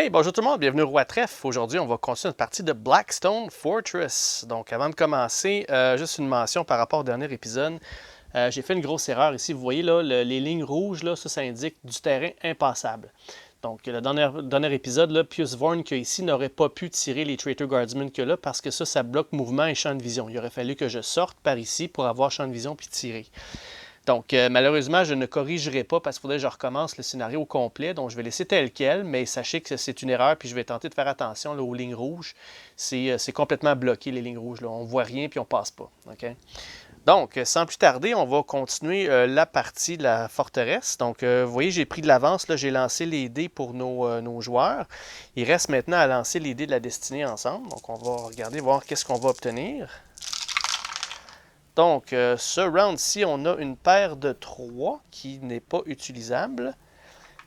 Hey, bonjour tout le monde, bienvenue au Roi Trèfle. Aujourd'hui, on va continuer notre partie de Blackstone Fortress. Donc, avant de commencer, juste une mention par rapport au dernier épisode. J'ai fait une grosse erreur ici. Vous voyez là, les lignes rouges, là, ça indique du terrain impassable. Donc, le dernier épisode, là, Pius Vorn qui est ici n'aurait pas pu tirer les Traitor Guardsmen que là parce que ça bloque mouvement et champ de vision. Il aurait fallu que je sorte par ici pour avoir champ de vision puis tirer. Donc, malheureusement, je ne corrigerai pas parce qu'il faudrait que je recommence le scénario au complet. Donc, je vais laisser tel quel, mais sachez que c'est une erreur, puis je vais tenter de faire attention là, aux lignes rouges. C'est complètement bloqué, les lignes rouges. Là. On ne voit rien, puis on ne passe pas. Okay? Donc, sans plus tarder, on va continuer la partie de la forteresse. Donc, vous voyez, j'ai pris de l'avance. J'ai lancé les dés pour nos joueurs. Il reste maintenant à lancer les dés de la destinée ensemble. Donc, on va regarder, voir qu'est-ce qu'on va obtenir. Donc, ce round-ci, on a une paire de 3 qui n'est pas utilisable.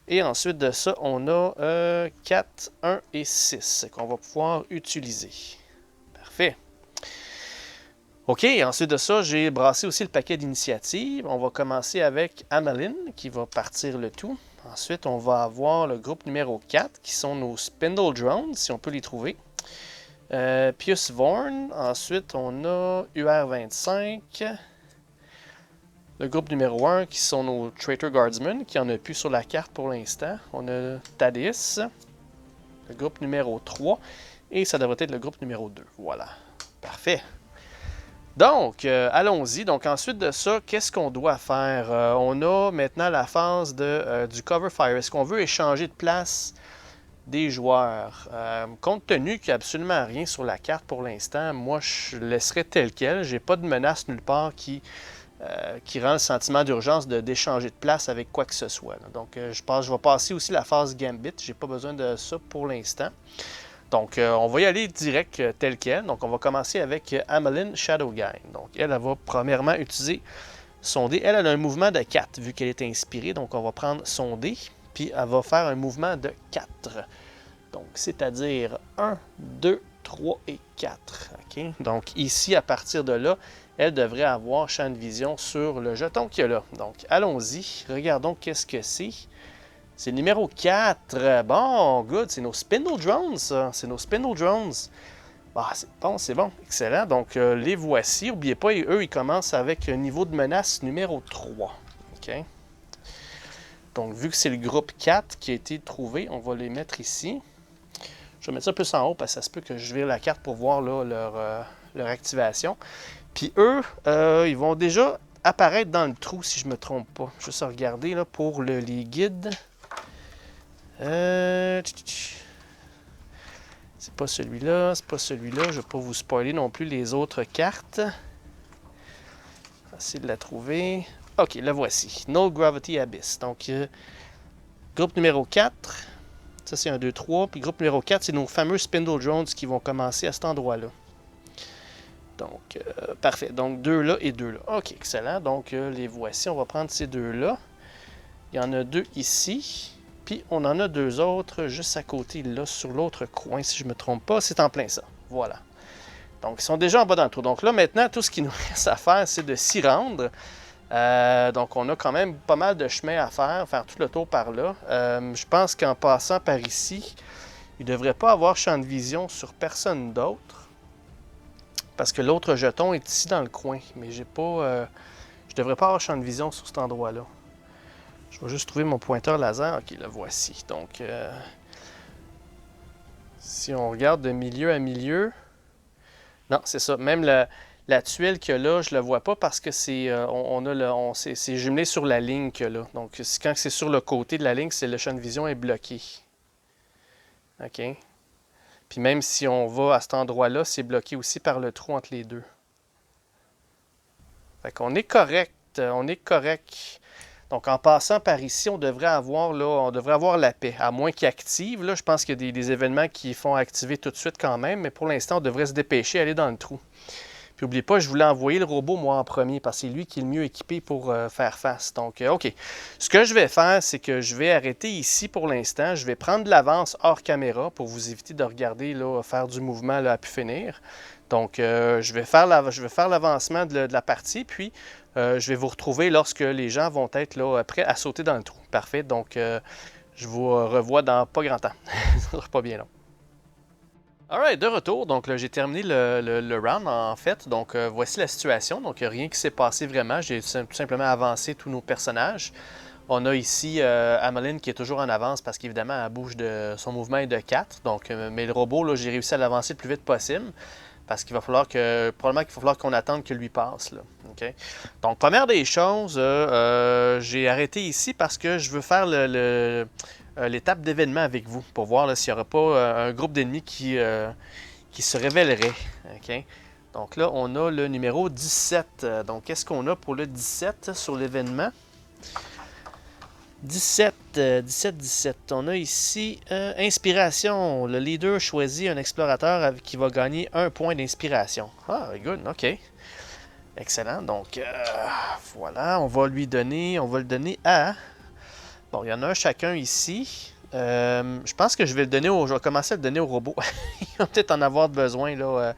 Et ensuite de ça, on a 4, 1 et 6 qu'on va pouvoir utiliser. Parfait. OK, ensuite de ça, j'ai brassé aussi le paquet d'initiatives. On va commencer avec Amalyn qui va partir le tout. Ensuite, on va avoir le groupe numéro 4 qui sont nos Spindle Drones, si on peut les trouver. Pius Vorn. Ensuite, on a UR25. Le groupe numéro 1 qui sont nos Traitor Guardsmen, qui en a plus sur la carte pour l'instant. On a Thaddeus. Le groupe numéro 3. Et ça devrait être le groupe numéro 2. Voilà. Parfait. Donc, allons-y. Donc, ensuite de ça, qu'est-ce qu'on doit faire? On a maintenant la phase du Cover Fire. Est-ce qu'on veut échanger de place des joueurs? Compte tenu qu'il n'y a absolument rien sur la carte pour l'instant, moi je laisserai tel quel. J'ai pas de menace nulle part qui rend le sentiment d'urgence d'échanger de place avec quoi que ce soit. Là. Donc je pense que je vais passer aussi la phase Gambit. J'ai pas besoin de ça pour l'instant. Donc on va y aller direct tel quel. Donc on va commencer avec Amalyn Shadowgang. Donc elle va premièrement utiliser son dé. Elle a un mouvement de 4 vu qu'elle est inspirée. Donc on va prendre son dé. Puis elle va faire un mouvement de 4. Donc, c'est-à-dire 1, 2, 3 et 4. Okay? Donc, ici, à partir de là, elle devrait avoir champ de vision sur le jeton qu'il y a là. Donc, allons-y. Regardons qu'est-ce que c'est. C'est le numéro 4. Bon, good. C'est nos Spindle Drones, ça. C'est nos Spindle Drones. Ah, c'est bon. Excellent. Donc, les voici. N'oubliez pas, eux, ils commencent avec un niveau de menace numéro 3. OK? Donc, vu que c'est le groupe 4 qui a été trouvé, on va les mettre ici. Je vais mettre ça plus en haut parce que ça se peut que je vire la carte pour voir là, leur activation. Puis eux, ils vont déjà apparaître dans le trou si je ne me trompe pas. Juste à regarder là, pour les guides. C'est pas celui-là, c'est pas celui-là. Je ne vais pas vous spoiler non plus les autres cartes. On va essayer de la trouver. OK, la voici. No Gravity Abyss. Donc, groupe numéro 4. Ça, c'est 1, 2, 3. Puis groupe numéro 4, c'est nos fameux Spindle Drones qui vont commencer à cet endroit-là. Donc, parfait. Donc, 2 là et 2 là. OK, excellent. Donc, les voici. On va prendre ces 2-là. Il y en a 2 ici. Puis, on en a 2 autres juste à côté, là, sur l'autre coin, si je ne me trompe pas. C'est en plein ça. Voilà. Donc, ils sont déjà en bas dans le trou. Donc là, maintenant, tout ce qu'il nous reste à faire, c'est de s'y rendre. Donc, on a quand même pas mal de chemin à faire tout le tour par là. Je pense qu'en passant par ici, il ne devrait pas avoir champ de vision sur personne d'autre. Parce que l'autre jeton est ici dans le coin. Mais j'ai pas. Je devrais pas avoir champ de vision sur cet endroit-là. Je vais juste trouver mon pointeur laser. Ok, le voici. Donc, si on regarde de milieu à milieu. Non, c'est ça. Même la tuile qu'il y a là, je ne la vois pas parce que c'est jumelé sur la ligne qu'il y a là. Donc, quand c'est sur le côté de la ligne, le champ de vision est bloqué. OK? Puis même si on va à cet endroit-là, c'est bloqué aussi par le trou entre les deux. Fait qu'on est correct. On est correct. Donc, en passant par ici, on devrait avoir la paix. À moins qu'il active. Là, je pense qu'il y a des événements qui font activer tout de suite quand même. Mais pour l'instant, on devrait se dépêcher, aller dans le trou. Puis n'oubliez pas, je voulais envoyer le robot, moi, en premier, parce que c'est lui qui est le mieux équipé pour faire face. Donc, OK. Ce que je vais faire, c'est que je vais arrêter ici pour l'instant. Je vais prendre de l'avance hors caméra pour vous éviter de regarder, là, faire du mouvement là, à pu finir. Donc, je vais faire l'avancement de la partie, puis je vais vous retrouver lorsque les gens vont être là, prêts à sauter dans le trou. Parfait. Donc, je vous revois dans pas grand temps. Ça sera pas bien long. Alright, de retour. Donc là, j'ai terminé le round en fait. Donc voici la situation. Donc rien qui s'est passé vraiment. J'ai tout simplement avancé tous nos personnages. On a ici Ameline qui est toujours en avance parce qu'évidemment, elle bouge de son mouvement est de 4. Donc, mais le robot, là, j'ai réussi à l'avancer le plus vite possible. Parce qu'il va falloir probablement qu'il va falloir qu'on attende que lui passe. Là. Okay? Donc, première des choses, j'ai arrêté ici parce que je veux faire l'étape d'événement avec vous pour voir s'il n'y aura pas un groupe d'ennemis qui se révélerait. Okay? Donc là, on a le numéro 17. Donc, qu'est-ce qu'on a pour le 17 sur l'événement? 17. On a ici inspiration. Le leader choisit un explorateur qui va gagner 1 point d'inspiration. Ah, good, ok. Excellent. Donc, voilà, on va le donner à... Bon, il y en a un chacun ici. Je pense que je vais commencer à le donner au robot. Il va peut-être en avoir besoin, là.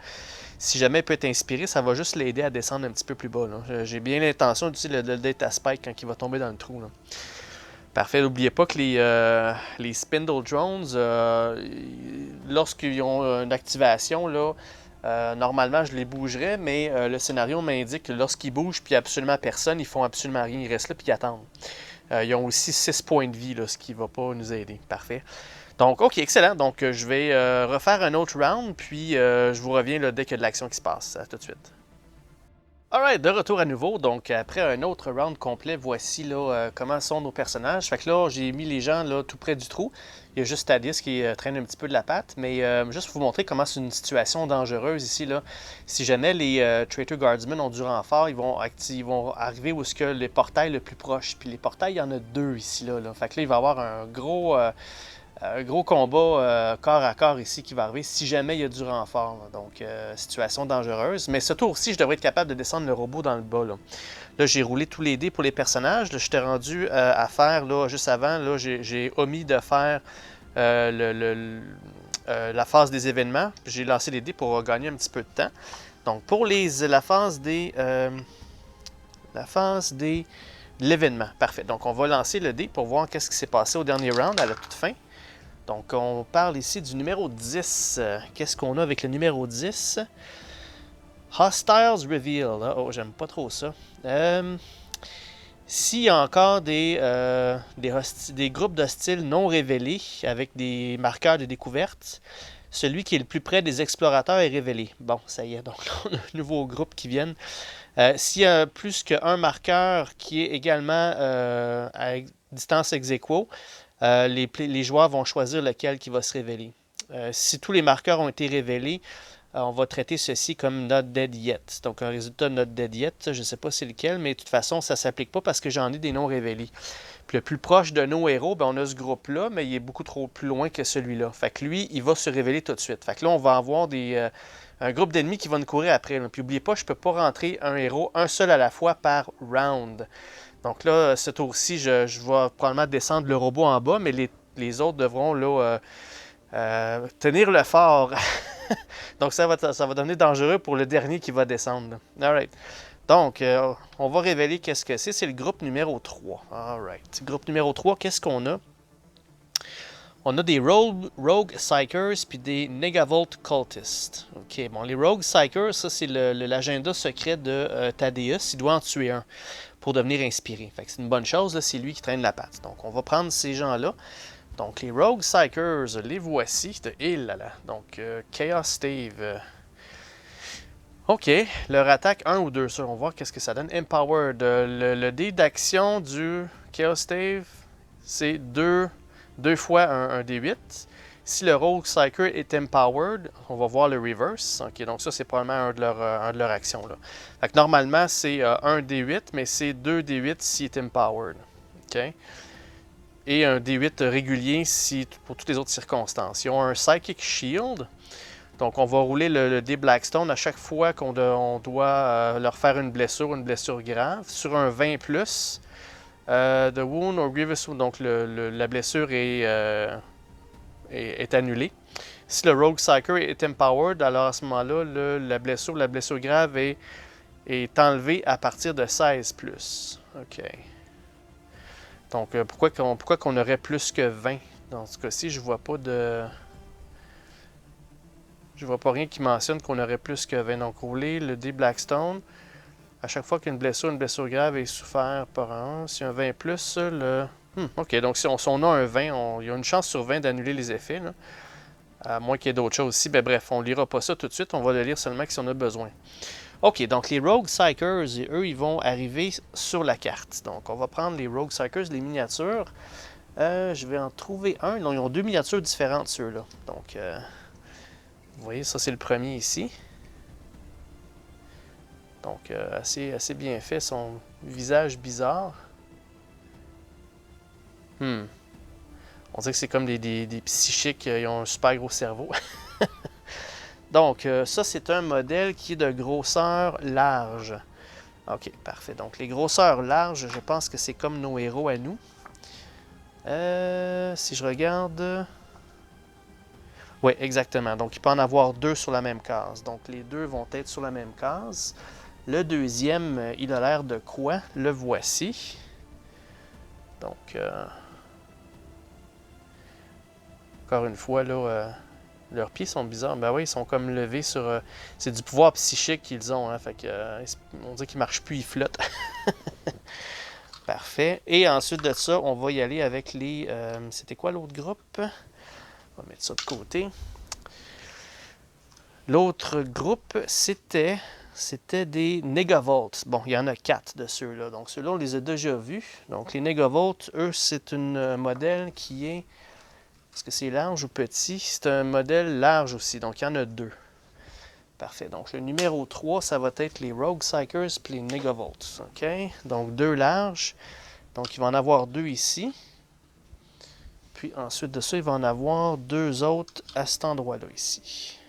Si jamais il peut être inspiré, ça va juste l'aider à descendre un petit peu plus bas. J'ai bien l'intention d'utiliser le data spike quand il va tomber dans le trou. Là. Parfait. N'oubliez pas que les Spindle Drones, lorsqu'ils ont une activation, là, normalement je les bougerais, mais le scénario m'indique que lorsqu'ils bougent puis absolument personne, ils font absolument rien. Ils restent là puis ils attendent. Ils ont aussi 6 points de vie, là, ce qui ne va pas nous aider. Parfait. Donc, ok, excellent. Donc, je vais refaire un autre round, puis je vous reviens là, dès qu'il y a de l'action qui se passe. À tout de suite. Alright, de retour à nouveau. Donc, après un autre round complet, voici là comment sont nos personnages. Fait que là, j'ai mis les gens là tout près du trou. Il y a juste Thaddeus qui traîne un petit peu de la patte. Mais juste pour vous montrer comment c'est une situation dangereuse ici. Là. Si jamais les Traitor Guardsmen ont du renfort, ils vont arriver où est-ce que les portails le plus proche. Puis les portails, il y en a 2 ici. Là. Fait que là, il va y avoir un gros combat corps à corps ici qui va arriver si jamais il y a du renfort. Là. Donc, situation dangereuse. Mais ce tour-ci, je devrais être capable de descendre le robot dans le bas. Là, j'ai roulé tous les dés pour les personnages. Là, je t'ai rendu à faire, là, juste avant, là, j'ai omis de faire la phase des événements. J'ai lancé les dés pour gagner un petit peu de temps. Donc, pour la phase de l'événement. Parfait. Donc, on va lancer le dé pour voir qu'est-ce qui s'est passé au dernier round à la toute fin. Donc, on parle ici du numéro 10. Qu'est-ce qu'on a avec le numéro 10? Hostiles Reveal. Oh, j'aime pas trop ça. S'il y a encore des groupes d'hostiles non révélés avec des marqueurs de découverte, celui qui est le plus près des explorateurs est révélé. Bon, ça y est, donc là, on a un nouveau groupe qui viennent. S'il y a plus qu'un marqueur qui est également à distance ex aequo, les joueurs vont choisir lequel qui va se révéler. Si tous les marqueurs ont été révélés, on va traiter ceci comme not dead yet. Donc un résultat not dead yet, je ne sais pas c'est lequel, mais de toute façon, ça ne s'applique pas parce que j'en ai des non révélés. Puis le plus proche de nos héros, ben, on a ce groupe-là, mais il est beaucoup trop plus loin que celui-là. Fait que lui, il va se révéler tout de suite. Fait que là, on va avoir un groupe d'ennemis qui va nous courir après. Là. Puis n'oubliez pas, je ne peux pas rentrer un héros un seul à la fois par round. Donc là, ce tour-ci, je vais probablement descendre le robot en bas, mais les autres devront là, tenir le fort. Donc ça va devenir dangereux pour le dernier qui va descendre. Alright. Donc, on va révéler qu'est-ce que c'est. C'est le groupe numéro 3. Alright. Groupe numéro 3, qu'est-ce qu'on a? On a des Rogue Psychers puis des Negavolt Cultists. Ok, bon, les Rogue Psychers, ça c'est l'agenda secret de Thaddeus. Il doit en tuer un pour devenir inspiré. Fait que c'est une bonne chose, c'est lui qui traîne la patte. Donc, on va prendre ces gens-là. Donc, les Rogue Psychers, les voici. Donc, Chaos Stave. OK. Leur attaque 1 ou 2 sur. On va voir qu'est-ce que ça donne. Empowered. Le dé d'action du Chaos Stave, c'est 2 fois un D8. Si le Rogue Psyker est Empowered, on va voir le reverse. OK, donc ça, c'est probablement un de leurs actions. Là. Fait que normalement, c'est 1 D8, mais c'est 2 D8 s'il est Empowered. OK? Et un D8 régulier pour toutes les autres circonstances. Ils ont un Psychic Shield. Donc, on va rouler le dé Blackstone à chaque fois qu'on doit leur faire une blessure grave. Sur un 20+, The Wound or Grievous Wound, donc la blessure est annulée. Si le Rogue Psyker est Empowered, alors à ce moment-là, la blessure grave est enlevée à partir de 16+. OK. Donc, pourquoi qu'on aurait plus que 20? Dans ce cas-ci, je vois pas de... Je vois pas rien qui mentionne qu'on aurait plus que 20. Donc, rouler le dé Blackstone. À chaque fois qu'une blessure grave est soufferte par un, si un 20 plus, le... ok, donc si on a un 20, il y a une chance sur 20 d'annuler les effets, là. À moins qu'il y ait d'autres choses aussi. Ben bref, on lira pas ça tout de suite, on va le lire seulement si on a besoin. Ok, donc les Rogue Psychers, eux, ils vont arriver sur la carte. Donc, on va prendre les Rogue Psychers, les miniatures. Je vais en trouver un. Non, ils ont deux miniatures différentes, ceux-là. Donc, vous voyez, ça, c'est le premier ici. Donc, assez bien fait, son visage bizarre. On dirait que c'est comme des psychiques, ils ont un super gros cerveau. Donc, ça, c'est un modèle qui est de grosseur large. Ok, parfait. Donc, les grosseurs larges, je pense que c'est comme nos héros à nous. Si je regarde... Oui, exactement. Donc, il peut en avoir deux sur la même case. Donc, les deux vont être sur la même case. Le deuxième, il a l'air de quoi? Le voici. Donc, encore une fois, là, leurs pieds sont bizarres. Ben oui, ils sont comme levés sur... c'est du pouvoir psychique qu'ils ont. Hein, fait que, on dirait qu'ils ne marchent plus, ils flottent. Parfait. Et ensuite de ça, on va y aller avec les... c'était quoi l'autre groupe? On va mettre ça de côté. L'autre groupe, c'était des Negavolt. Bon, il y en a 4 de ceux-là. Donc, ceux-là, on les a déjà vus. Donc, les Negavolt, eux, c'est un modèle qui est... Est-ce que c'est large ou petit? C'est un modèle large aussi. Donc, il y en a 2. Parfait. Donc, le numéro 3, ça va être les Rogue Psychers puis les Negavolt. OK? Donc, 2 larges. Donc, il va en avoir 2 ici. Puis, ensuite de ça, il va en avoir 2 autres à cet endroit-là, ici.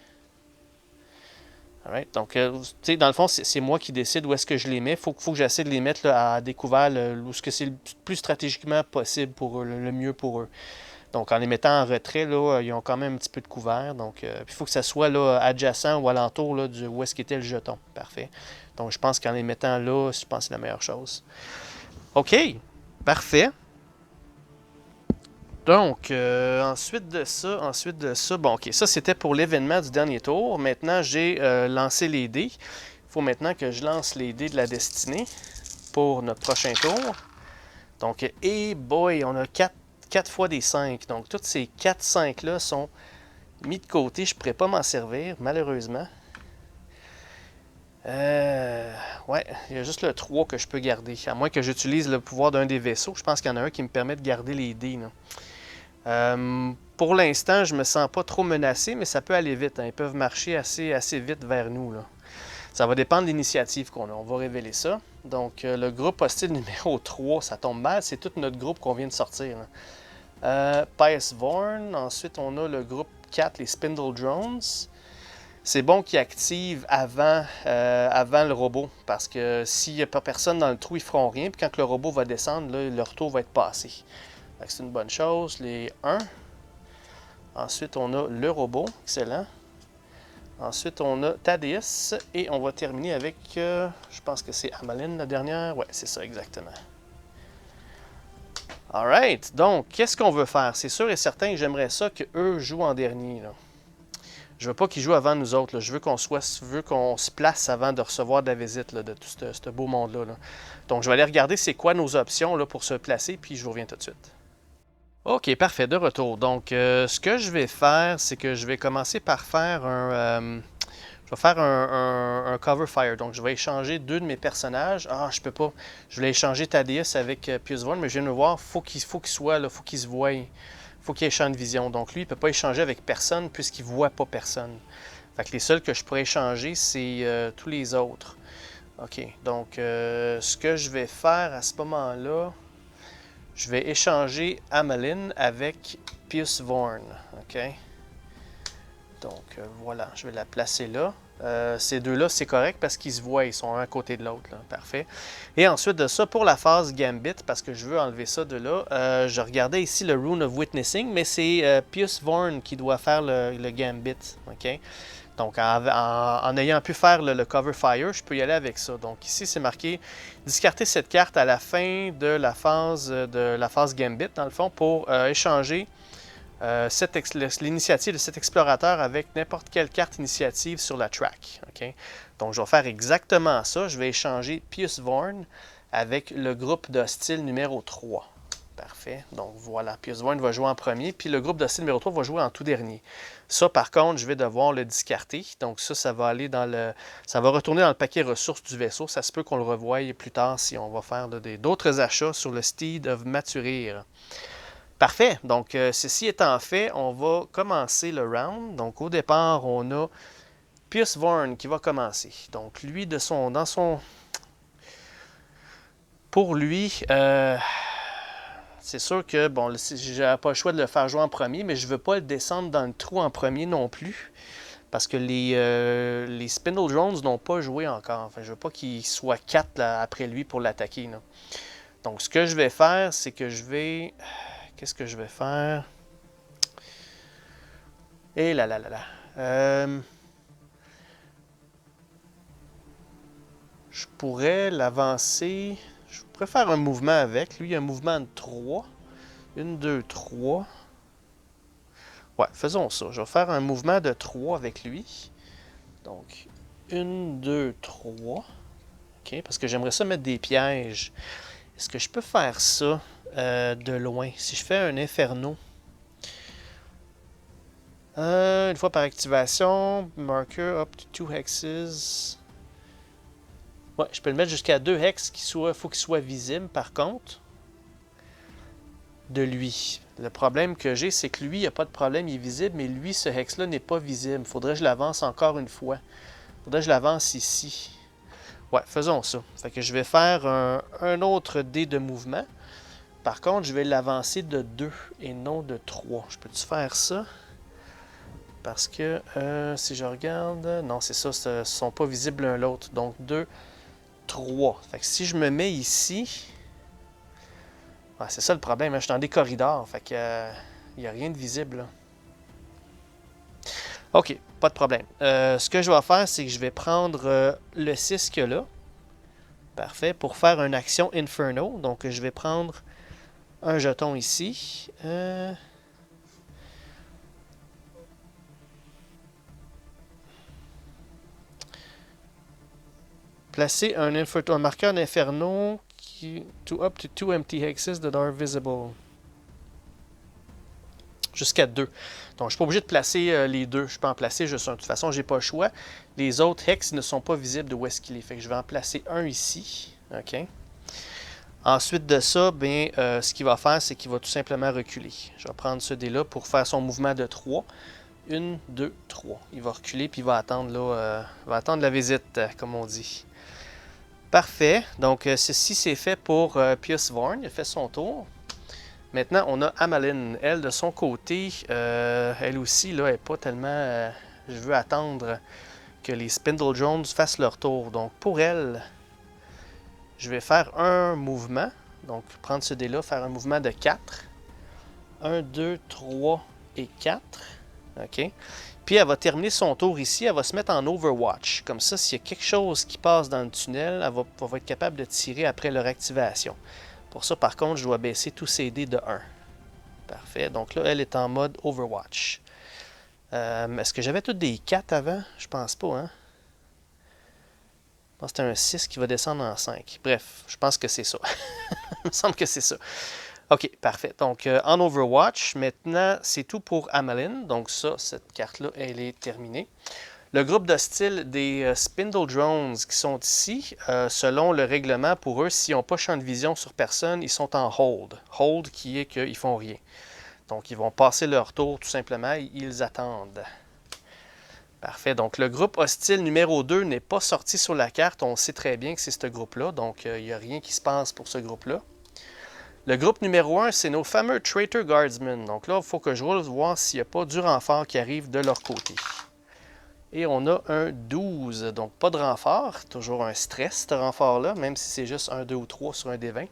Alright. Donc, dans le fond, c'est moi qui décide où est-ce que je les mets. Il faut que j'essaie de les mettre là, à découvert où ce que c'est le plus stratégiquement possible pour eux, le mieux pour eux. Donc, en les mettant en retrait, là, ils ont quand même un petit peu de couvert. Donc, il faut que ça soit là, adjacent ou alentour là, où est-ce qu'était le jeton. Parfait. Donc, je pense qu'en les mettant là, je pense que c'est la meilleure chose. OK. Parfait. Donc, ensuite de ça, bon, ok, ça c'était pour l'événement du dernier tour. Maintenant, j'ai lancé les dés. Il faut maintenant que je lance les dés de la destinée pour notre prochain tour. Donc, et boy, on a 4 fois des 5. Donc, toutes ces 4-5-là sont mis de côté. Je ne pourrais pas m'en servir, malheureusement. Ouais, il y a juste le 3 que je peux garder. À moins que j'utilise le pouvoir d'un des vaisseaux. Je pense qu'il y en a un qui me permet de garder les dés, là. Pour l'instant, je me sens pas trop menacé, mais ça peut aller vite. Hein. Ils peuvent marcher assez vite vers nous. Là. Ça va dépendre de l'initiative qu'on a. On va révéler ça. Donc, le groupe hostile numéro 3, ça tombe mal. C'est tout notre groupe qu'on vient de sortir. Pius Vorn. Ensuite, on a le groupe 4, les Spindle Drones. C'est bon qu'ils activent avant le robot. Parce que s'il n'y a pas personne dans le trou, ils feront rien. Puis quand le robot va descendre, là, leur tour va être passé. C'est une bonne chose. Les 1. Ensuite, on a le robot. Excellent. Ensuite, on a Thaddeus. Et on va terminer avec, je pense que c'est Amaline la dernière. Ouais, c'est ça, exactement. Alright. Donc, qu'est-ce qu'on veut faire? C'est sûr et certain que j'aimerais ça qu'eux jouent en dernier. Là. Je veux pas qu'ils jouent avant nous autres. Là. Je veux qu'on se place avant de recevoir de la visite là, de tout ce beau monde-là. Là. Donc, je vais aller regarder c'est quoi nos options là, pour se placer, puis je vous reviens tout de suite. Ok, parfait, de retour. Donc, ce que je vais faire, c'est que je vais commencer par faire un cover fire. Donc, je vais échanger 2 de mes personnages. Ah, je peux pas. Je voulais échanger Thaddeus avec Pius Vorn, mais je viens de le voir. Faut qu'il soit là, faut qu'il se voie. Faut qu'il ait champ de vision. Donc, lui, il peut pas échanger avec personne puisqu'il voit pas personne. Fait que les seuls que je pourrais échanger, c'est tous les autres. Ok, donc, ce que je vais faire à ce moment-là... Je vais échanger Amaline avec Pius Vorn. OK? Donc, voilà, je vais la placer là. Ces deux-là, c'est correct parce qu'ils se voient, ils sont un à côté de l'autre. Parfait. Et ensuite de ça, pour la phase Gambit, parce que je veux enlever ça de là, je regardais ici le Rune of Witnessing, mais c'est Pius Vorn qui doit faire le Gambit. Okay? Donc, en ayant pu faire le Cover Fire, je peux y aller avec ça. Donc, ici, c'est marqué discarter cette carte à la fin de la phase Gambit, dans le fond, pour échanger l'initiative de cet explorateur avec n'importe quelle carte initiative sur la track. Okay? Donc, je vais faire exactement ça. Je vais échanger Pius Vorn avec le groupe d'hostile numéro 3. Parfait. Donc, voilà. Pius Vorn va jouer en premier, puis le groupe d'hostile numéro 3 va jouer en tout dernier. Ça, par contre, je vais devoir le discarter. Donc, ça va aller ça va retourner dans le paquet ressources du vaisseau. Ça se peut qu'on le revoie plus tard si on va faire d'autres achats sur le Steed of Maturir. Parfait. Donc, ceci étant fait, on va commencer le round. Donc, au départ, on a Pius Vorn qui va commencer. Donc, lui, pour lui, c'est sûr que, bon, j'avais pas le choix de le faire jouer en premier, mais je ne veux pas le descendre dans le trou en premier non plus. Parce que les Spindle Drones n'ont pas joué encore. Enfin, je ne veux pas qu'il soit 4 après lui pour l'attaquer. Donc, ce que je vais faire, c'est que je vais... Qu'est-ce que je vais faire? Et là. Je pourrais l'avancer. Je pourrais faire un mouvement avec. Lui, il y a un mouvement de 3. 1, 2, 3. Ouais, faisons ça. Je vais faire un mouvement de 3 avec lui. Donc, 1, 2, 3. OK, parce que j'aimerais ça mettre des pièges. Est-ce que je peux faire ça de loin? Si je fais un inferno. Une fois par activation, marker up to 2 hexes. Ouais, je peux le mettre jusqu'à 2 hexes. Faut qu'il soit visible par contre. De lui. Le problème que j'ai, c'est que lui, il n'y a pas de problème, il est visible, mais lui, ce hex-là n'est pas visible. Faudrait que je l'avance encore une fois. Faudrait que je l'avance ici. Ouais, faisons ça. Fait que je vais faire un autre dé de mouvement. Par contre, je vais l'avancer de 2 et non de 3. Je peux-tu faire ça? Parce que si je regarde... Non, c'est ça, ils ne sont pas visibles l'un l'autre. Donc 2, 3. Fait que si je me mets ici... Ah, c'est ça le problème, hein? Je suis dans des corridors. Fait que il n'y a rien de visible là. OK, pas de problème. Ce que je vais faire, c'est que je vais prendre le 6 qu'il y a là. Parfait, pour faire une action Inferno. Donc, je vais prendre un jeton ici. Placer un marqueur d'Inferno to up to 2 empty hexes that are visible. Jusqu'à 2. Donc, je ne suis pas obligé de placer les deux. Je peux en placer juste un. De toute façon, je n'ai pas le choix. Les autres hexes ne sont pas visibles de où est-ce qu'il est. Fait que je vais en placer un ici. OK. Ensuite de ça, bien, ce qu'il va faire, c'est qu'il va tout simplement reculer. Je vais prendre ce dé-là pour faire son mouvement de 3. 1, 2, 3. Il va reculer puis il va attendre, la visite, comme on dit. Parfait. Donc, ceci, c'est fait pour Pius Vorn. Il a fait son tour. Maintenant, on a Amaline. Elle, de son côté, elle aussi, là, elle n'est pas tellement... je veux attendre que les Spindle Drones fassent leur tour. Donc, pour elle, je vais faire un mouvement. Donc, prendre ce dé-là, faire un mouvement de 4. 1, 2, 3 et 4. OK. Puis, elle va terminer son tour ici. Elle va se mettre en Overwatch. Comme ça, s'il y a quelque chose qui passe dans le tunnel, elle va être capable de tirer après leur activation. Pour ça, par contre, je dois baisser tous ces dés de 1. Parfait. Donc là, elle est en mode Overwatch. Est-ce que j'avais tous des 4 avant? Je pense pas, hein? Je pense que c'est un 6 qui va descendre en 5. Bref, je pense que c'est ça. Il me semble que c'est ça. OK, parfait. Donc, en Overwatch, maintenant, c'est tout pour Amaline. Donc ça, cette carte-là, elle est terminée. Le groupe d'hostiles des Spindle Drones qui sont ici, selon le règlement, pour eux, s'ils n'ont pas champ de vision sur personne, ils sont en hold. Hold qui est qu'ils ne font rien. Donc, ils vont passer leur tour tout simplement et ils attendent. Parfait. Donc, le groupe hostile numéro 2 n'est pas sorti sur la carte. On sait très bien que c'est ce groupe-là. Donc, il n'y a rien qui se passe pour ce groupe-là. Le groupe numéro 1, c'est nos fameux Traitor Guardsmen. Donc là, il faut que je roule voir s'il n'y a pas du renfort qui arrive de leur côté. Et on a un 12, donc pas de renfort. Toujours un stress, ce renfort-là, même si c'est juste un 2 ou 3 sur un des 20.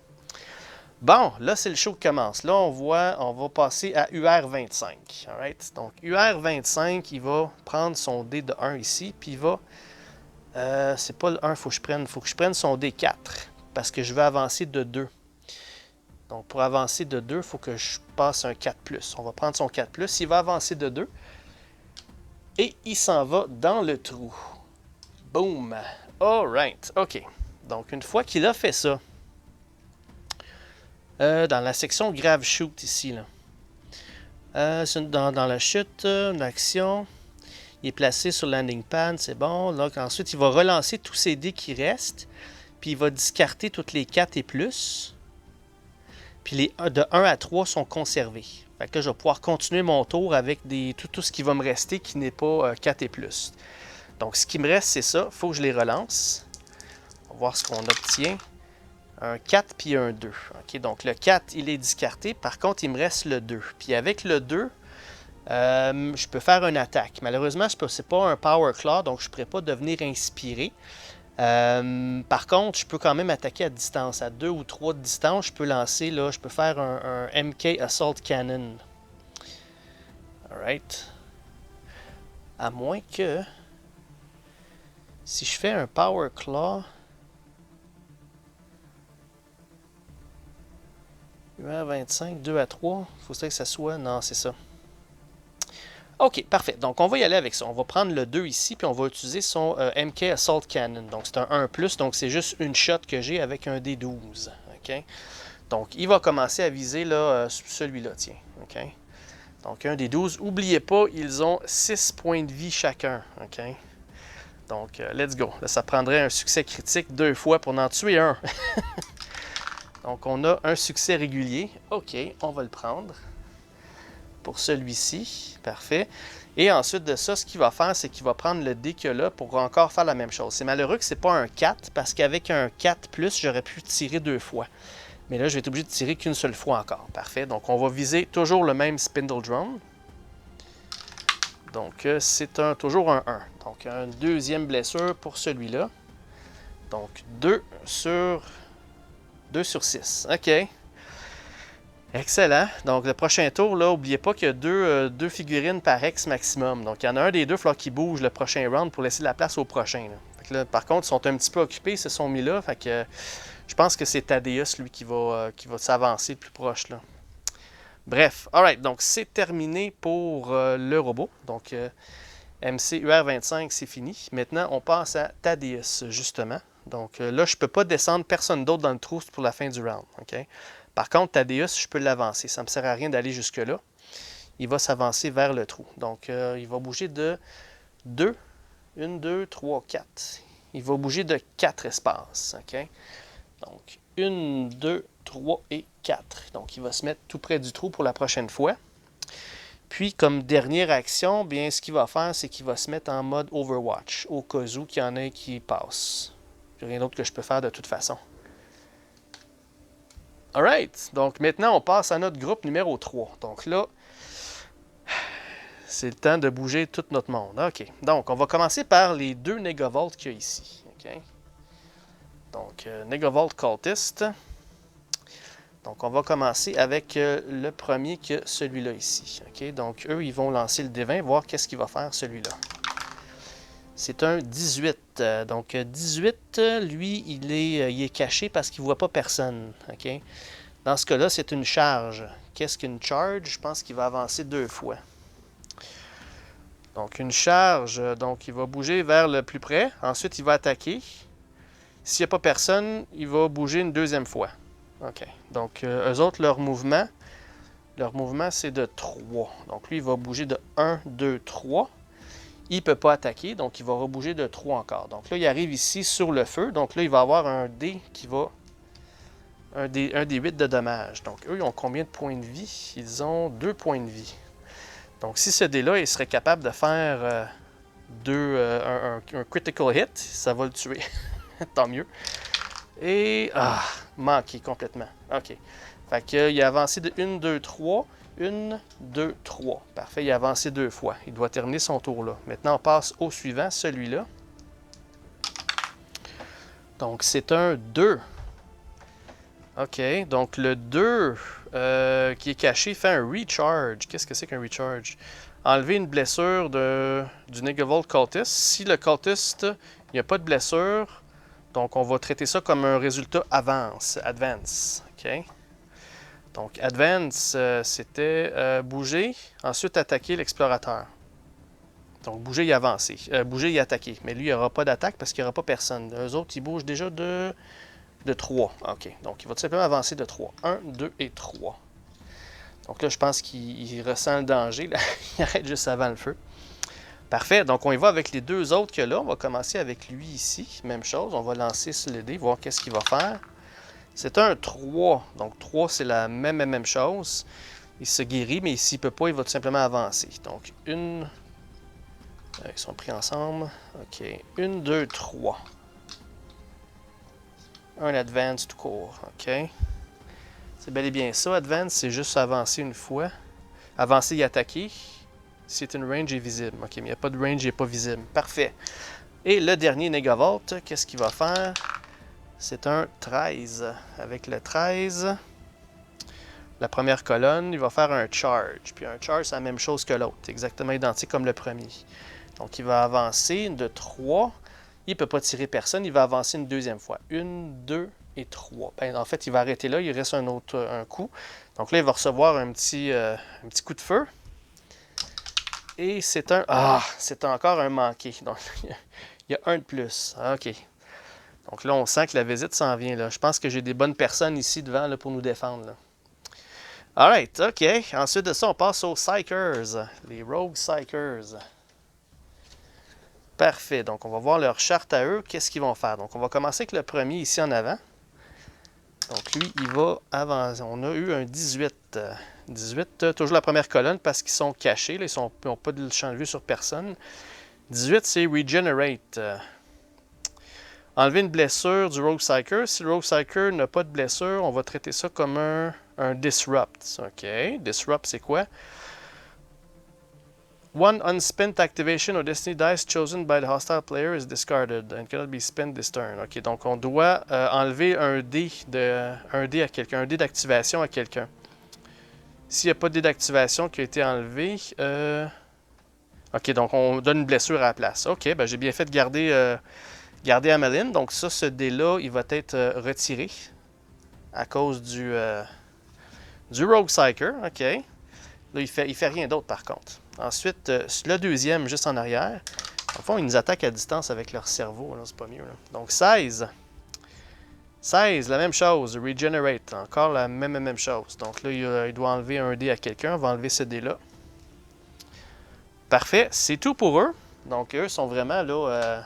Bon, là, c'est le show qui commence. Là, on va passer à UR25. Alright? Donc, UR25, il va prendre son dé de 1 ici, puis il va... c'est pas le 1 faut que je prenne son dé 4, parce que je vais avancer de 2. Donc, pour avancer de 2, il faut que je passe un 4+. On va prendre son 4+, il va avancer de 2. Et il s'en va dans le trou. Boom! Alright, ok. Donc, une fois qu'il a fait ça, dans la section Grave Shoot ici, là. Dans la chute, l'action, il est placé sur landing pad, c'est bon. Donc, ensuite, il va relancer tous ses dés qui restent, puis il va discarter toutes les 4 et plus. Puis les de 1 à 3 sont conservés. Fait que là, je vais pouvoir continuer mon tour avec tout ce qui va me rester qui n'est pas 4 et plus. Donc, ce qui me reste, c'est ça. Il faut que je les relance. On va voir ce qu'on obtient. Un 4 puis un 2. Okay, donc, le 4, il est discarté. Par contre, il me reste le 2. Puis avec le 2, je peux faire une attaque. Malheureusement, ce n'est pas un Power Claw, donc je ne pourrais pas devenir inspiré. Par contre, je peux quand même attaquer à distance. À 2 ou 3 de distance, je peux lancer, là, je peux faire un MK Assault Cannon. Alright. À moins que... Si je fais un Power Claw... à 25, 2 à 3, il faut que ça soit... Non, c'est ça. Ok, parfait. Donc, on va y aller avec ça. On va prendre le 2 ici, puis on va utiliser son MK Assault Cannon. Donc, c'est un 1+, donc c'est juste une shot que j'ai avec un D12. Ok. Donc, il va commencer à viser là, celui-là, tiens. Ok. Donc, un D12. N'oubliez pas, ils ont 6 points de vie chacun. Ok. Donc, let's go. Là, ça prendrait un succès critique 2 fois pour en tuer un. Donc, on a un succès régulier. OK, on va le prendre. Pour celui-ci. Parfait. Et ensuite de ça, ce qu'il va faire, c'est qu'il va prendre le dé qu'il a là pour encore faire la même chose. C'est malheureux que ce n'est pas un 4, parce qu'avec un 4+, j'aurais pu tirer 2 fois. Mais là, je vais être obligé de tirer qu'une seule fois encore. Parfait. Donc, on va viser toujours le même Spindle Drone. Donc, c'est toujours un 1. Donc, une deuxième blessure pour celui-là. Donc, 2 sur 6. OK. Excellent. Donc, le prochain tour, là, n'oubliez pas qu'il y a deux figurines par ex maximum. Donc, il y en a un des deux, il va falloir qu'il bouge le prochain round pour laisser la place au prochain. Là. Fait que là, par contre, ils sont un petit peu occupés, ils se sont mis là. Fait que je pense que c'est Thaddeus, lui, qui va s'avancer plus proche. Là. Bref, alright. Donc, c'est terminé pour le robot. Donc, MC UR25, c'est fini. Maintenant, on passe à Thaddeus, justement. Donc, là, je ne peux pas descendre personne d'autre dans le trou pour la fin du round. OK? Par contre, Thaddeus, je peux l'avancer. Ça ne me sert à rien d'aller jusque-là. Il va s'avancer vers le trou. Donc, il va bouger de 2. 1, 2, 3, 4. Il va bouger de 4 espaces. OK? Donc, 1, 2, 3 et 4. Donc, il va se mettre tout près du trou pour la prochaine fois. Puis, comme dernière action, bien, ce qu'il va faire, c'est qu'il va se mettre en mode Overwatch, au cas où qu'il y en ait qui passent. Il n'y a rien d'autre que je peux faire de toute façon. Alright, donc maintenant on passe à notre groupe numéro 3. Donc là, c'est le temps de bouger tout notre monde. OK, donc on va commencer par les 2 Negavolt qu'il y a ici. OK. Donc, Negavolt Cultist. Donc, on va commencer avec le premier que celui-là ici. OK, donc eux, ils vont lancer le D20, voir qu'est-ce qu'il va faire celui-là. C'est un 18. Donc 18, lui, il est caché parce qu'il ne voit pas personne. Okay? Dans ce cas-là, c'est une charge. Qu'est-ce qu'une charge? Je pense qu'il va avancer 2 fois. Donc une charge, donc il va bouger vers le plus près. Ensuite, il va attaquer. S'il n'y a pas personne, il va bouger une 2e fois. OK. Donc eux autres, leur mouvement c'est de 3. Donc lui, il va bouger de 1, 2, 3. Il ne peut pas attaquer, donc il va rebouger de 3 encore. Donc là, il arrive ici sur le feu. Donc là, il va avoir un dé qui va... un des 8 de dommages. Donc eux, ils ont combien de points de vie? Ils ont 2 points de vie. Donc si ce dé-là, il serait capable de faire un critical hit, ça va le tuer. Tant mieux. Et... manqué complètement. OK. Fait qu'il a avancé de 1, 2, 3. 1, 2, 3. Parfait, il a avancé 2 fois. Il doit terminer son tour là. Maintenant, on passe au suivant, celui-là. Donc, c'est un 2. OK, donc le 2 qui est caché fait un recharge. Qu'est-ce que c'est qu'un recharge? Enlever une blessure du Negavolt cultist. Si le cultiste, il n'y a pas de blessure, donc on va traiter ça comme un résultat advance. OK? Donc, advance, c'était bouger, ensuite attaquer l'explorateur. Donc, bouger et avancer. Bouger et attaquer. Mais lui, il n'y aura pas d'attaque parce qu'il n'y aura pas personne. Eux autres, ils bougent déjà de 3. OK. Donc, il va tout simplement avancer de 3. 1, 2 et 3. Donc là, je pense qu'il ressent le danger. Là. Il arrête juste avant le feu. Parfait. Donc, on y va avec les deux autres que là. On va commencer avec lui ici. Même chose. On va lancer sur le dé, voir qu'est-ce qu'il va faire. C'est un 3. Donc, 3, c'est la même chose. Il se guérit, mais s'il ne peut pas, il va tout simplement avancer. Donc, une... Ils sont pris ensemble. OK. 1, 2, 3. Un advance tout court. OK. C'est bel et bien ça. Advance, c'est juste avancer une fois. Avancer et attaquer. C'est une range est visible. OK, mais il n'y a pas de range, il n'est pas visible. Parfait. Et le dernier Negavolt, qu'est-ce qu'il va faire? C'est un 13. Avec le 13, la première colonne, il va faire un charge. Puis un charge, c'est la même chose que l'autre. Exactement identique comme le premier. Donc, il va avancer de 3. Il ne peut pas tirer personne. Il va avancer une deuxième fois. 1, 2 et 3. Ben, en fait, il va arrêter là. Il reste un coup. Donc là, il va recevoir un petit coup de feu. Et c'est un... Ah! C'est encore un manqué. Donc, il y a un de plus. OK. Donc là, on sent que la visite s'en vient. Là. Je pense que j'ai des bonnes personnes ici devant là, pour nous défendre. Là. Alright, OK. Ensuite de ça, on passe aux Psychers. Les Rogue Psychers. Parfait. Donc, on va voir leur charte à eux. Qu'est-ce qu'ils vont faire? Donc, on va commencer avec le premier ici en avant. Donc, lui, il va avancer. On a eu un 18. 18, toujours la première colonne parce qu'ils sont cachés. Là, ils n'ont pas de champ de vue sur personne. 18, c'est Regenerate. Enlever une blessure du Rogue Psyker. Si le Rogue Psyker n'a pas de blessure, on va traiter ça comme un Disrupt. OK. Disrupt, c'est quoi? One unspent activation or destiny dice chosen by the hostile player is discarded and cannot be spent this turn. OK, donc on doit enlever un dé à quelqu'un, un dé d'activation à quelqu'un. S'il n'y a pas de dé d'activation qui a été enlevé, OK, donc on donne une blessure à la place. OK, ben j'ai bien fait de garder Ameline. Donc ça, ce dé-là, il va être retiré à cause du Rogue Psyker. OK. Là, il fait rien d'autre par contre. Ensuite, le deuxième, juste en arrière. En fond, ils nous attaquent à distance avec leur cerveau. C'est pas mieux. Là. Donc 16. 16, la même chose. Regenerate. Encore la même chose. Donc là, il doit enlever un dé à quelqu'un. On va enlever ce dé-là. Parfait. C'est tout pour eux. Donc eux sont vraiment là...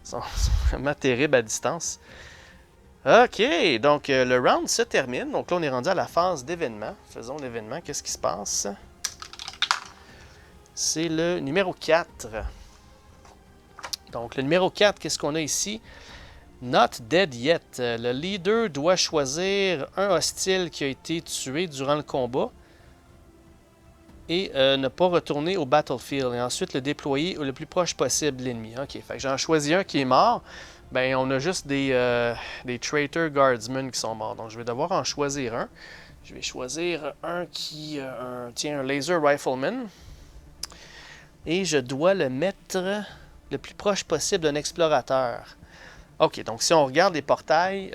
sont vraiment terribles à distance. OK, donc le round se termine. Donc là, on est rendu à la phase d'événement. Faisons l'événement. Qu'est-ce qui se passe? C'est le numéro 4. Donc le numéro 4, qu'est-ce qu'on a ici? Not dead yet. Le leader doit choisir un hostile qui a été tué durant le combat et ne pas retourner au battlefield. Et ensuite le déployer le plus proche possible de l'ennemi. OK, fait que j'en choisis un qui est mort. Ben, on a juste des Traitor Guardsmen qui sont morts. Donc, je vais devoir en choisir un. Je vais choisir un qui... un Laser Rifleman. Et je dois le mettre le plus proche possible d'un explorateur. OK, donc si on regarde les portails,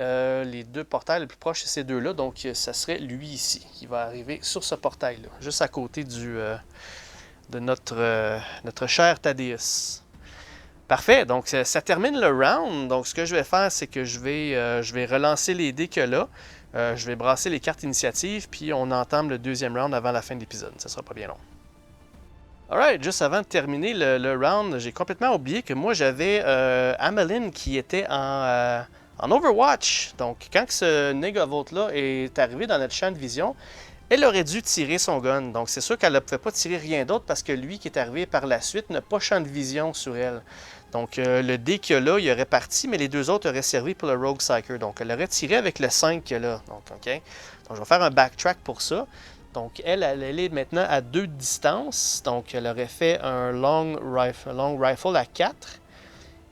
les deux portails les plus proches, c'est ces deux-là. Donc, ça serait lui ici, qui va arriver sur ce portail-là, juste à côté de notre cher Thaddeus. Parfait, donc ça termine le round. Donc ce que je vais faire, c'est que je vais relancer les dés que là. Je vais brasser les cartes initiatives, puis on entame le deuxième round avant la fin de l'épisode. Ça sera pas bien long. Alright, juste avant de terminer le round, j'ai complètement oublié que moi j'avais Ameline qui était en Overwatch. Donc quand ce Negavolt-là est arrivé dans notre champ de vision, elle aurait dû tirer son gun. Donc c'est sûr qu'elle ne pouvait pas tirer rien d'autre parce que lui qui est arrivé par la suite n'a pas champ de vision sur elle. Donc le dé qu'il y a là, il aurait parti, mais les deux autres auraient servi pour le Rogue Psyker. Donc elle aurait tiré avec le 5 qu'il y a là. Donc, OK. Donc je vais faire un backtrack pour ça. Donc, elle est maintenant à 2 de distance. Donc, elle aurait fait un long rifle à 4.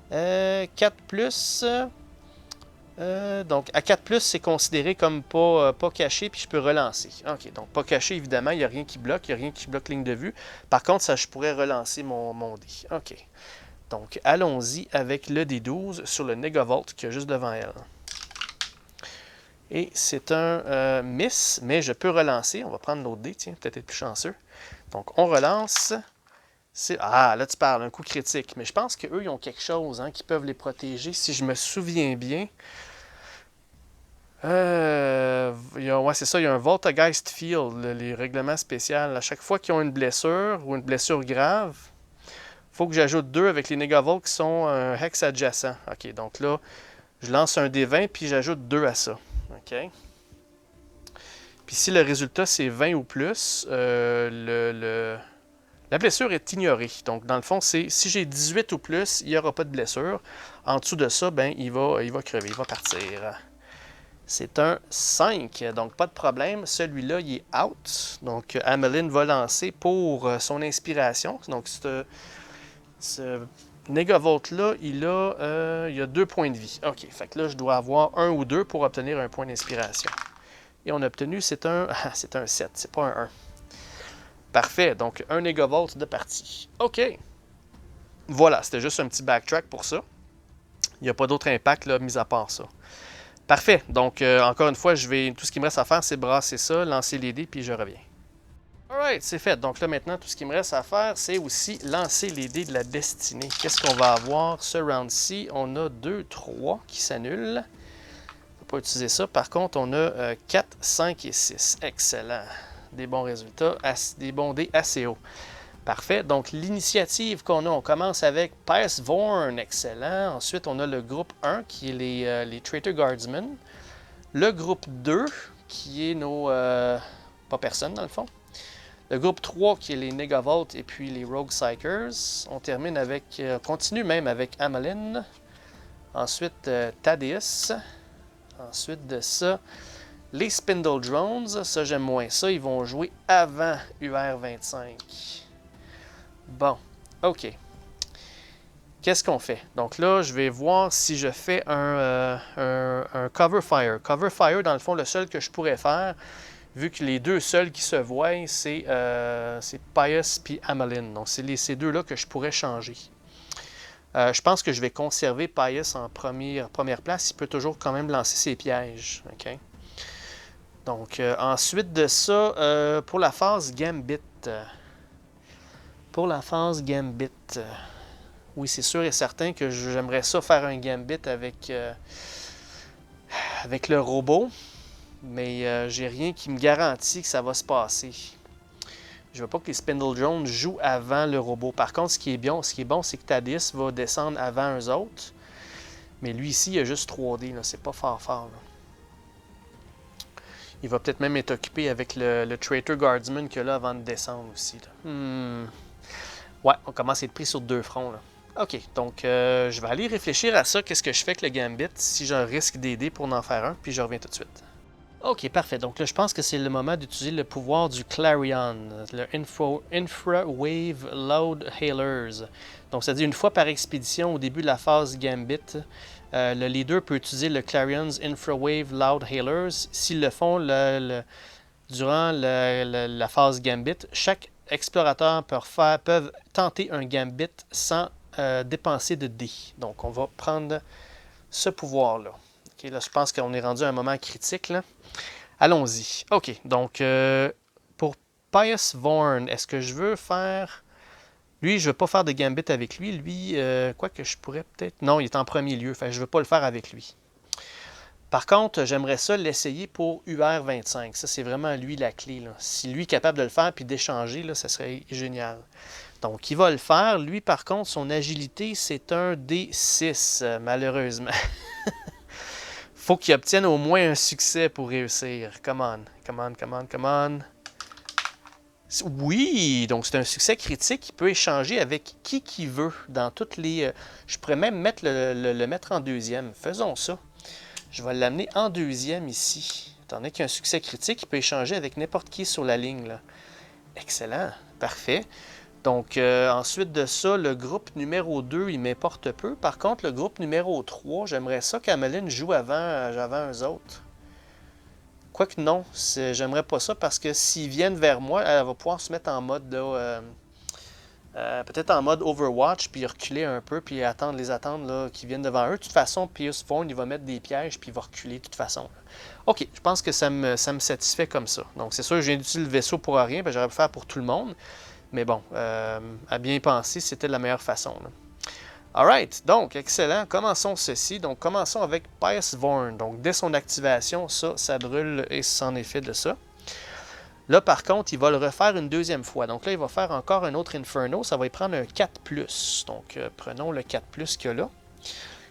4 plus. Donc, à 4 plus, c'est considéré comme pas caché, puis je peux relancer. OK, donc pas caché, évidemment, il n'y a rien qui bloque, il n'y a rien qui bloque ligne de vue. Par contre, ça, je pourrais relancer mon dé. OK. Donc, allons-y avec le D12 sur le Negavolt qui est juste devant elle. Et c'est un miss, mais je peux relancer. On va prendre l'autre dé, tiens, peut-être être plus chanceux. Donc, on relance. Ah, là, tu parles, un coup critique. Mais je pense qu'eux, ils ont quelque chose qui peuvent les protéger. Si je me souviens bien. Ouais, c'est ça, il y a un Voltagheist Field, les règlements spéciaux. À chaque fois qu'ils ont une blessure ou une blessure grave, il faut que j'ajoute 2 avec les Negavolt qui sont un hex adjacent. OK, donc là, je lance un D20 puis j'ajoute 2 à ça. OK. Puis si le résultat c'est 20 ou plus, la blessure est ignorée. Donc dans le fond, c'est si j'ai 18 ou plus, il n'y aura pas de blessure. En dessous de ça, ben, il va crever, il va partir. C'est un 5, donc pas de problème. Celui-là, il est out. Donc Ameline va lancer pour son inspiration. Donc ce Negavolt-là, il a 2 points de vie. OK, fait que là, je dois avoir 1 ou 2 pour obtenir un point d'inspiration. Et on a obtenu, c'est un 7, c'est pas un 1. Parfait, donc un Negavolt de partie. OK. Voilà, c'était juste un petit backtrack pour ça. Il n'y a pas d'autre impact, là, mis à part ça. Parfait, donc encore une fois, tout ce qui me reste à faire, c'est brasser ça, lancer les dés, puis je reviens. Alright, c'est fait. Donc là, maintenant, tout ce qui me reste à faire, c'est aussi lancer les dés de la destinée. Qu'est-ce qu'on va avoir ce round-ci? On a 2, 3 qui s'annulent. On ne peut pas utiliser ça. Par contre, on a 4, 5 et 6. Excellent. Des bons résultats, des bons dés assez hauts. Parfait. Donc, l'initiative qu'on a, on commence avec Pious Vorn. Excellent. Ensuite, on a le groupe 1, qui est les Traitor Guardsmen. Le groupe 2, qui est nos... pas personne, dans le fond. Le groupe 3 qui est les Negavolt et puis les Rogue Psychers. On termine avec, continue même avec Ameline. Ensuite, Thaddeus. Ensuite de ça, les Spindle Drones. Ça, j'aime moins ça. Ils vont jouer avant UR25. Bon, OK. Qu'est-ce qu'on fait? Donc là, je vais voir si je fais un Cover Fire. Cover Fire, dans le fond, le seul que je pourrais faire, vu que les deux seuls qui se voient, c'est Pious et Ameline. Donc, c'est ces deux-là que je pourrais changer. Je pense que je vais conserver Pious en première place. Il peut toujours quand même lancer ses pièges. Okay? Donc, ensuite de ça, pour la phase Gambit. Oui, c'est sûr et certain que j'aimerais ça faire un Gambit avec le robot. Mais j'ai rien qui me garantit que ça va se passer. Je veux pas que les Spindle Drones jouent avant le robot. Par contre, ce qui est bon, c'est que Thaddeus va descendre avant eux autres. Mais lui ici, il a juste 3D. C'est pas fort. Là. Il va peut-être même être occupé avec le Traitor Guardsman qu'il a là avant de descendre aussi. Ouais, on commence à être pris sur 2 fronts. Là. OK, donc je vais aller réfléchir à ça. Qu'est-ce que je fais avec le Gambit si je risque d'aider pour en faire un, puis je reviens tout de suite. OK, parfait. Donc là, je pense que c'est le moment d'utiliser le pouvoir du Clarion, le Infrawave Loud Hailers. Donc, c'est-à-dire une fois par expédition au début de la phase Gambit, le leader peut utiliser le Clarion's Infrawave Loud Hailers. S'ils le font durant la phase Gambit, chaque explorateur peut tenter un Gambit sans dépenser de dés. Donc, on va prendre ce pouvoir-là. Okay, là, je pense qu'on est rendu à un moment critique. Là. Allons-y. OK, donc pour Pious Vorn, est-ce que je veux faire... Lui, je ne veux pas faire de Gambit avec lui. Lui, quoi que je pourrais peut-être... Non, il est en premier lieu, fait, je ne veux pas le faire avec lui. Par contre, j'aimerais ça l'essayer pour UR25. Ça, c'est vraiment lui la clé. Là. Si lui est capable de le faire puis d'échanger, là, ça serait génial. Donc, il va le faire. Lui, par contre, son agilité, c'est un D6, malheureusement. Faut qu'il obtienne au moins un succès pour réussir. Come on. Oui, donc c'est un succès critique. Il peut échanger avec qui veut dans toutes les... Je pourrais même le mettre en deuxième. Faisons ça. Je vais l'amener en deuxième ici. Étant donné qu'il y a un succès critique, il peut échanger avec n'importe qui sur la ligne, là. Excellent, parfait. Donc, ensuite de ça, le groupe numéro 2, il m'importe peu. Par contre, le groupe numéro 3, j'aimerais ça qu'Ameline joue avant eux autres. Quoique non, j'aimerais pas ça parce que s'ils viennent vers moi, elle va pouvoir se mettre en mode peut-être en mode Overwatch, puis reculer un peu, puis les attendre là, qu'ils viennent devant eux. De toute façon, Pius Vaughn, il va mettre des pièges, puis il va reculer de toute façon. Là. Ok, je pense que ça me satisfait comme ça. Donc c'est sûr, je viens d'utiliser le vaisseau pour rien, j'aurais pu faire pour tout le monde. Mais bon, à bien penser, c'était la meilleure façon. Là. Alright, donc excellent. Commençons ceci. Donc commençons avec Pius Vaughn. Donc dès son activation, ça brûle et c'en est fait de ça. Là, par contre, il va le refaire une deuxième fois. Donc là, il va faire encore un autre Inferno. Ça va y prendre un 4+. Donc, prenons le 4+ qu'il y a là.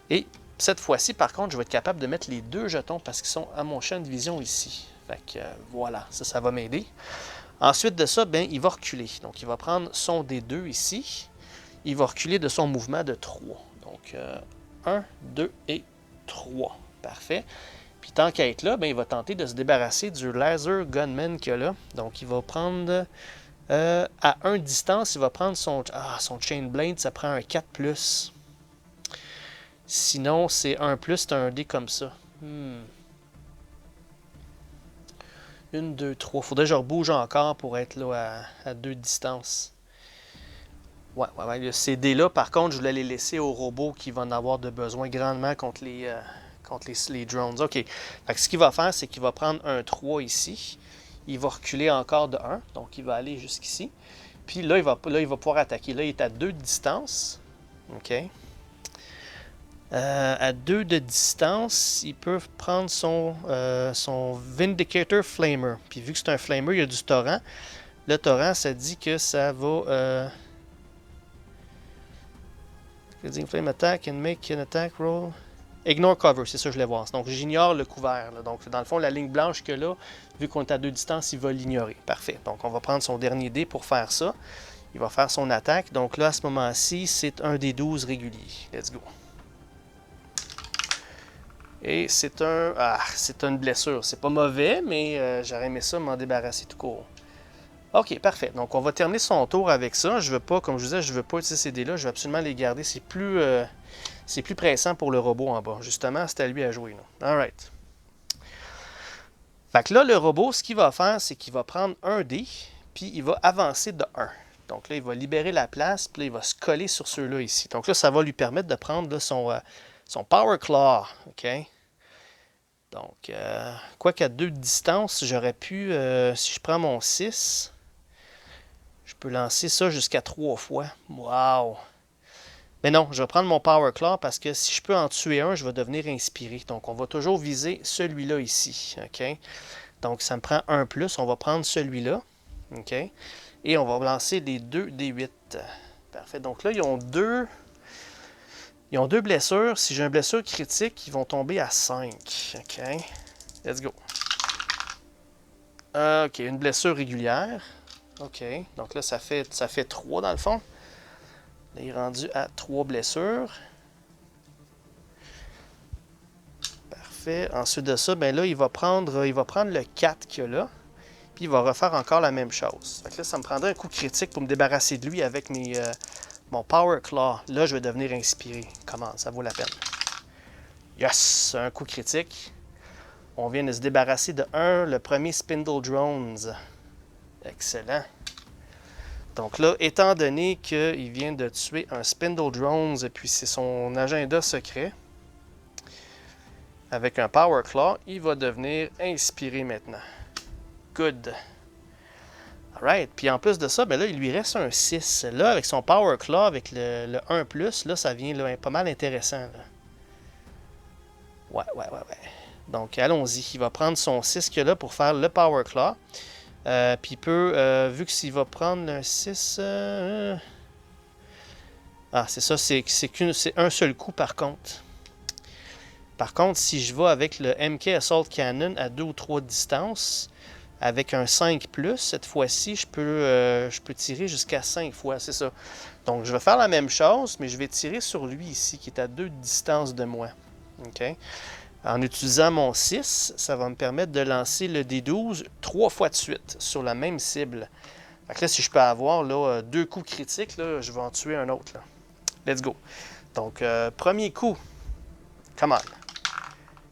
Et cette fois-ci, par contre, je vais être capable de mettre les 2 jetons parce qu'ils sont à mon champ de vision ici. Fait que voilà, ça va m'aider. Ensuite de ça, ben, il va reculer. Donc, il va prendre son D2 ici. Il va reculer de son mouvement de 3. Donc, 1, 2 et 3. Parfait. Puis tant qu'à être là, ben, il va tenter de se débarrasser du laser gunman qu'il y a là. Donc il va prendre à 1 distance, il va prendre son chain blade, ça prend un 4+. Sinon, c'est 1+, c'est un dé comme ça. 1, 2, 3. Faudrait que je rebouge encore pour être là à 2 distances. Ouais. Ces dés-là, par contre, je voulais les laisser aux robots qui vont en avoir de besoin grandement contre les drones. OK. Fait que ce qu'il va faire, c'est qu'il va prendre un 3 ici. Il va reculer encore de 1. Donc, il va aller jusqu'ici. Puis là, il va pouvoir attaquer. Là, il est à 2 de distance. OK. À 2 de distance, il peut prendre son Vindicator Flamer. Puis vu que c'est un Flamer, il y a du torrent. Le torrent, ça dit que ça va... Flame attack and make an attack roll. Ignore cover, c'est ça que je voulais voir. Donc j'ignore le couvert. Là. Donc dans le fond, la ligne blanche que là, vu qu'on est à 2 distances, il va l'ignorer. Parfait. Donc on va prendre son dernier dé pour faire ça. Il va faire son attaque. Donc là, à ce moment-ci, c'est un des 12 réguliers. Let's go. Et c'est une blessure. C'est pas mauvais, mais j'aurais aimé ça m'en débarrasser tout court. Ok, parfait. Donc, on va terminer son tour avec ça. Je veux pas, comme je vous disais, je veux pas utiliser ces dés-là. Je veux absolument les garder. C'est plus pressant pour le robot en bas. Justement, c'est à lui à jouer. Là. Alright. Fait que là, le robot, ce qu'il va faire, c'est qu'il va prendre un dé, puis il va avancer de 1. Donc là, il va libérer la place, puis là, il va se coller sur ceux-là ici. Donc là, ça va lui permettre de prendre là, son Power Claw. OK? Donc, quoi qu'à 2 de distance, j'aurais pu, si je prends mon 6... Je peux lancer ça jusqu'à 3 fois. Wow! Mais non, je vais prendre mon Power Claw parce que si je peux en tuer un, je vais devenir inspiré. Donc, on va toujours viser celui-là ici. OK? Donc, ça me prend un plus. On va prendre celui-là. OK? Et on va lancer les 2 D8. Parfait. Donc là, ils ont deux blessures. Si j'ai une blessure critique, ils vont tomber à 5. OK? Let's go. OK, une blessure régulière. OK, donc là, ça fait 3 dans le fond. Là, il est rendu à 3 blessures. Parfait. Ensuite de ça, ben là, il va prendre le 4 qu'il y a là. Puis il va refaire encore la même chose. Fait que là, ça me prendrait un coup critique pour me débarrasser de lui avec mon Power Claw. Là, je vais devenir inspiré. Comment? Ça vaut la peine. Yes! Un coup critique. On vient de se débarrasser de le premier Spindle Drones. Excellent. Donc là, étant donné qu'il vient de tuer un Spindle Drones, et puis c'est son agenda secret, avec un Power Claw, il va devenir inspiré maintenant. Good. Alright. Puis en plus de ça, ben là, il lui reste un 6. Là, avec son Power Claw, avec le 1+, là, ça devient là, pas mal intéressant. Là. Ouais. Donc, allons-y. Il va prendre son 6 qu'il a là pour faire le Power Claw. Puis il peut, vu que s'il va prendre un 6... c'est ça, c'est un seul coup par contre. Par contre, si je vais avec le MK Assault Cannon à 2 ou 3 de distance, avec un 5+, cette fois-ci, je peux tirer jusqu'à 5 fois, c'est ça. Donc, je vais faire la même chose, mais je vais tirer sur lui ici, qui est à 2 de distance de moi. OK? En utilisant mon 6, ça va me permettre de lancer le D12 3 fois de suite sur la même cible. Fait que là, si je peux avoir là, 2 coups critiques, là, je vais en tuer un autre. Là. Let's go. Donc, premier coup. Come on.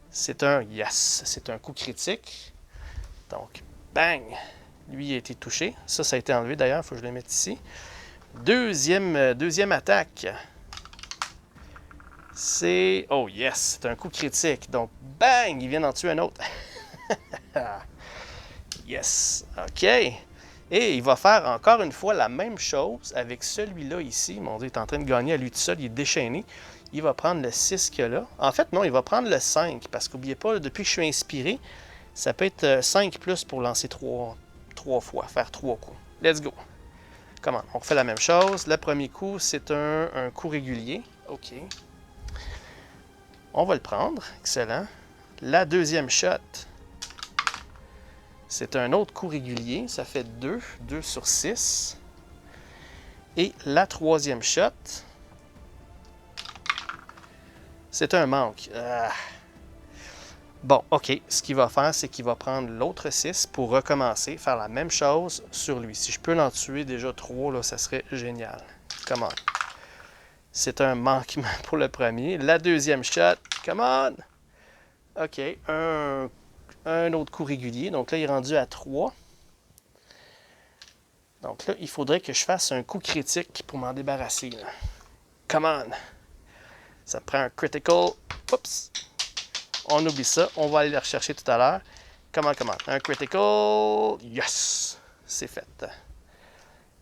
C'est un yes. C'est un coup critique. Donc, bang. Lui a été touché. Ça a été enlevé d'ailleurs. Il faut que je le mette ici. Deuxième attaque. C'est... Oh yes. C'est un coup critique. Donc, bang. Il vient d'en tuer un autre. Yes. OK. Et il va faire encore une fois la même chose avec celui-là ici. Mon Dieu, il est en train de gagner à lui tout seul. Il est déchaîné. Il va prendre le 6 qu'il y a là. En fait, non, il va prendre le 5. Parce qu'oubliez pas, depuis que je suis inspiré, ça peut être 5 plus pour lancer 3 fois. Faire 3 coups. Let's go. Comment? On refait la même chose. Le premier coup, c'est un coup régulier. OK. On va le prendre. Excellent. La deuxième shot. C'est un autre coup régulier, ça fait 2, 2 sur 6. Et la troisième shot, c'est un manque. Bon, OK, ce qu'il va faire, c'est qu'il va prendre l'autre 6 pour recommencer, faire la même chose sur lui. Si je peux l'en tuer déjà 3, là, ça serait génial. Come on. C'est un manquement pour le premier. La deuxième shot, come on. OK, un autre coup régulier. Donc là, il est rendu à 3. Donc là, il faudrait que je fasse un coup critique pour m'en débarrasser. Là. Come on! Ça prend un critical. Oups! On oublie ça. On va aller le rechercher tout à l'heure. Comment? Un critical. Yes! C'est fait.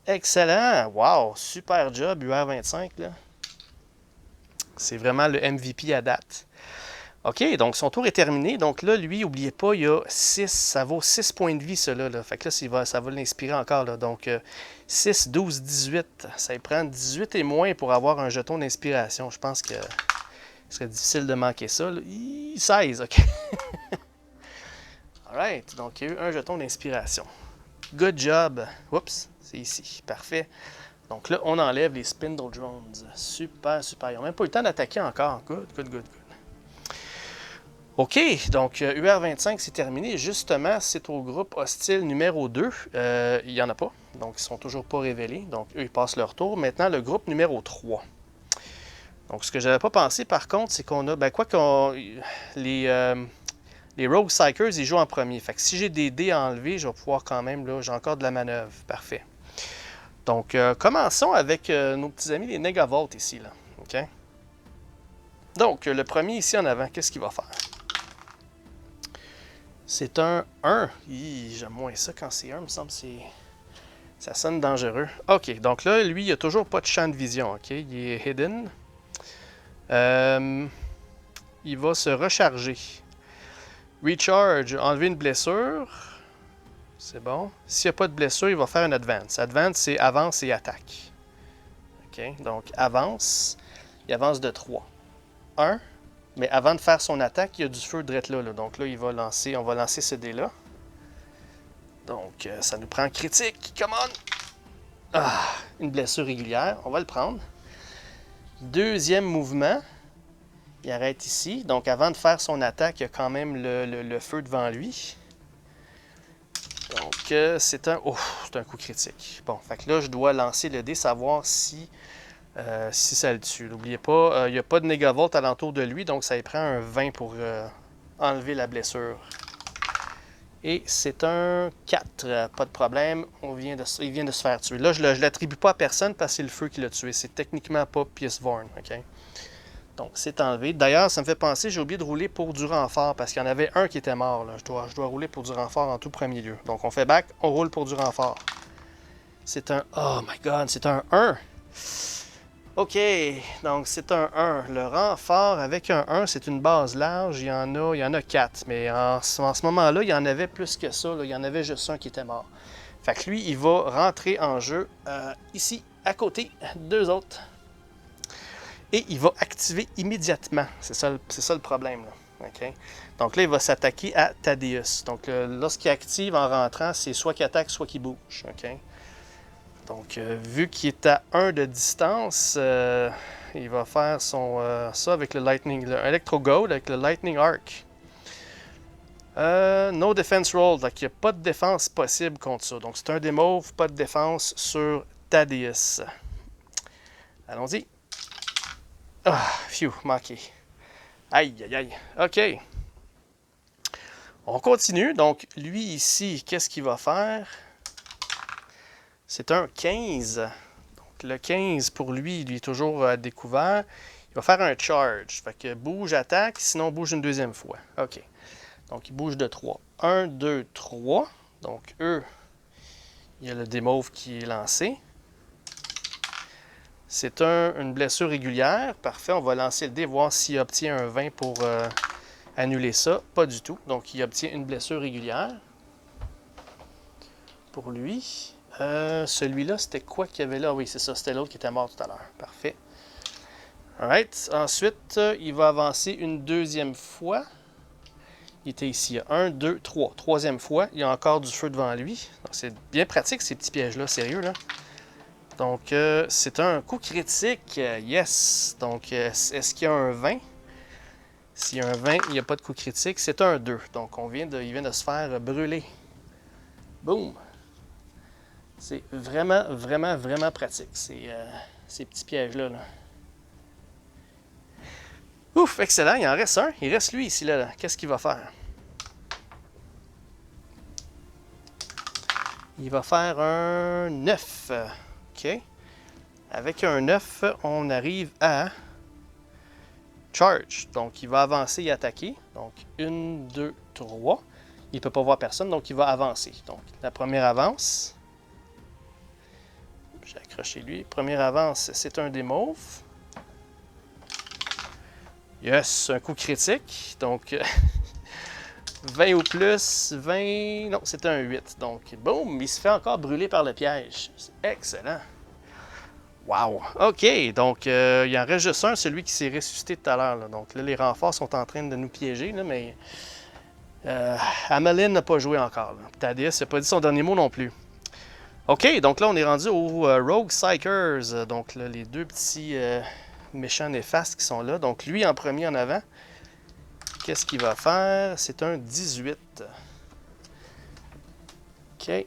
Excellent! Wow! Super job, UR25. Là. C'est vraiment le MVP à date. OK, donc son tour est terminé. Donc là, lui, n'oubliez pas, il y a 6, ça vaut 6 points de vie, cela. Là. Fait que là, ça va l'inspirer encore. Là. Donc, 6, 12, 18. Ça y prend 18 et moins pour avoir un jeton d'inspiration. Je pense que ce serait difficile de manquer ça. Là. 16, OK. Alright, donc il y a eu un jeton d'inspiration. Good job. Oups, c'est ici. Parfait. Donc là, on enlève les Spindle Drones. Super, super. Ils n'ont même pas eu le temps d'attaquer encore. Good. OK, donc UR25, c'est terminé. Justement, c'est au groupe hostile numéro 2. Il n'y en a pas, donc ils ne sont toujours pas révélés. Donc, eux, ils passent leur tour. Maintenant, le groupe numéro 3. Donc, ce que je n'avais pas pensé, par contre, c'est qu'on a... les Rogue Psychers, ils jouent en premier. Fait que si j'ai des dés à enlever, je vais pouvoir quand même... Là, j'ai encore de la manœuvre. Parfait. Donc, commençons avec nos petits amis, les Negavolt, ici. Là. OK? Donc, le premier ici en avant, qu'est-ce qu'il va faire? C'est un 1. J'aime moins ça quand c'est 1, il me semble que ça sonne dangereux. OK, donc là, lui, il n'a toujours pas de champ de vision. OK, il est hidden. Il va se recharger. Recharge, enlever une blessure. C'est bon. S'il n'y a pas de blessure, il va faire un advance. Advance, c'est avance et attaque. OK, donc avance. Il avance de 3. 1. Mais avant de faire son attaque, il y a du feu direct là. Donc là, on va lancer ce dé-là. Donc, ça nous prend un critique. Come on! Ah, une blessure régulière. On va le prendre. Deuxième mouvement. Il arrête ici. Donc, avant de faire son attaque, il y a quand même le feu devant lui. Donc, c'est un coup critique. Bon, fait que là, je dois lancer le dé, savoir si ça le tue. N'oubliez pas, il n'y a pas de Negavolt alentour de lui, donc ça y prend un 20 pour enlever la blessure. Et c'est un 4, pas de problème, il vient de se faire tuer. Là, je ne l'attribue pas à personne parce que c'est le feu qui l'a tué. C'est techniquement pas Piercevorn. Okay? Donc, c'est enlevé. D'ailleurs, ça me fait penser, j'ai oublié de rouler pour du renfort parce qu'il y en avait un qui était mort. Là. Je dois rouler pour du renfort en tout premier lieu. Donc, on fait back, on roule pour du renfort. C'est un... Oh my God, c'est un 1! OK, donc c'est un 1. Le renfort avec un 1, c'est une base large. Il y en a 4. Mais en ce moment-là, il y en avait plus que ça. Là. Il y en avait juste un qui était mort. Fait que lui, il va rentrer en jeu ici, à côté, 2 autres. Et il va activer immédiatement. C'est ça le problème. Là. Okay? Donc là, il va s'attaquer à Thaddeus. Donc lorsqu'il active en rentrant, c'est soit qu'il attaque, soit qu'il bouge. Okay? Donc, vu qu'il est à 1 de distance, il va faire ça avec le Lightning, Electro Gold avec le Lightning Arc. No defense roll, donc il n'y a pas de défense possible contre ça. Donc c'est un des mauves, pas de défense sur Thaddeus. Allons-y. Ah, phew, manqué. Aïe, aïe, aïe. OK. On continue. Donc, lui ici, qu'est-ce qu'il va faire? C'est un 15. Donc, le 15, pour lui, il est toujours à découvert. Il va faire un charge. Fait que bouge, attaque, sinon bouge une deuxième fois. OK. Donc, il bouge de 3. 1, 2, 3. Donc, eux, il y a le démauve qui est lancé. C'est une blessure régulière. Parfait. On va lancer le dé, voir s'il obtient un 20 pour annuler ça. Pas du tout. Donc, il obtient une blessure régulière. Pour lui. Celui-là, c'était quoi qu'il y avait là? Oui, c'est ça. C'était l'autre qui était mort tout à l'heure. Parfait. Alright. Ensuite, il va avancer une deuxième fois. Il était ici. Il y a 1, 2, 3. Troisième fois. Il y a encore du feu devant lui. C'est bien pratique, ces petits pièges-là. Sérieux, là. Donc, c'est un coup critique. Yes. Donc, est-ce qu'il y a un 20? S'il y a un 20, il n'y a pas de coup critique. C'est un 2. Donc, il vient de se faire brûler. Boum. C'est vraiment, vraiment, vraiment pratique, ces petits pièges-là. Là. Ouf, excellent. Il en reste un. Il reste lui ici. Là. Qu'est-ce qu'il va faire? Il va faire un 9. OK. Avec un 9, on arrive à charge. Donc, il va avancer et attaquer. Donc, 1, 2, 3. Il ne peut pas voir personne, donc il va avancer. Donc, la première avance. J'ai accroché lui. Première avance, c'est un des mauves. Yes, un coup critique. Donc, 20 ou plus, 20... Non, c'est un 8. Donc, boum, il se fait encore brûler par le piège. C'est excellent. Wow! OK, donc il en reste juste un, celui qui s'est ressuscité tout à l'heure. Donc là, les renforts sont en train de nous piéger, là, mais Ameline n'a pas joué encore. Thaddeus n'a pas dit son dernier mot non plus. OK, donc là, on est rendu aux Rogue Psychers. Donc là, les deux petits méchants néfastes qui sont là. Donc lui, en premier en avant, qu'est-ce qu'il va faire? C'est un 18. OK,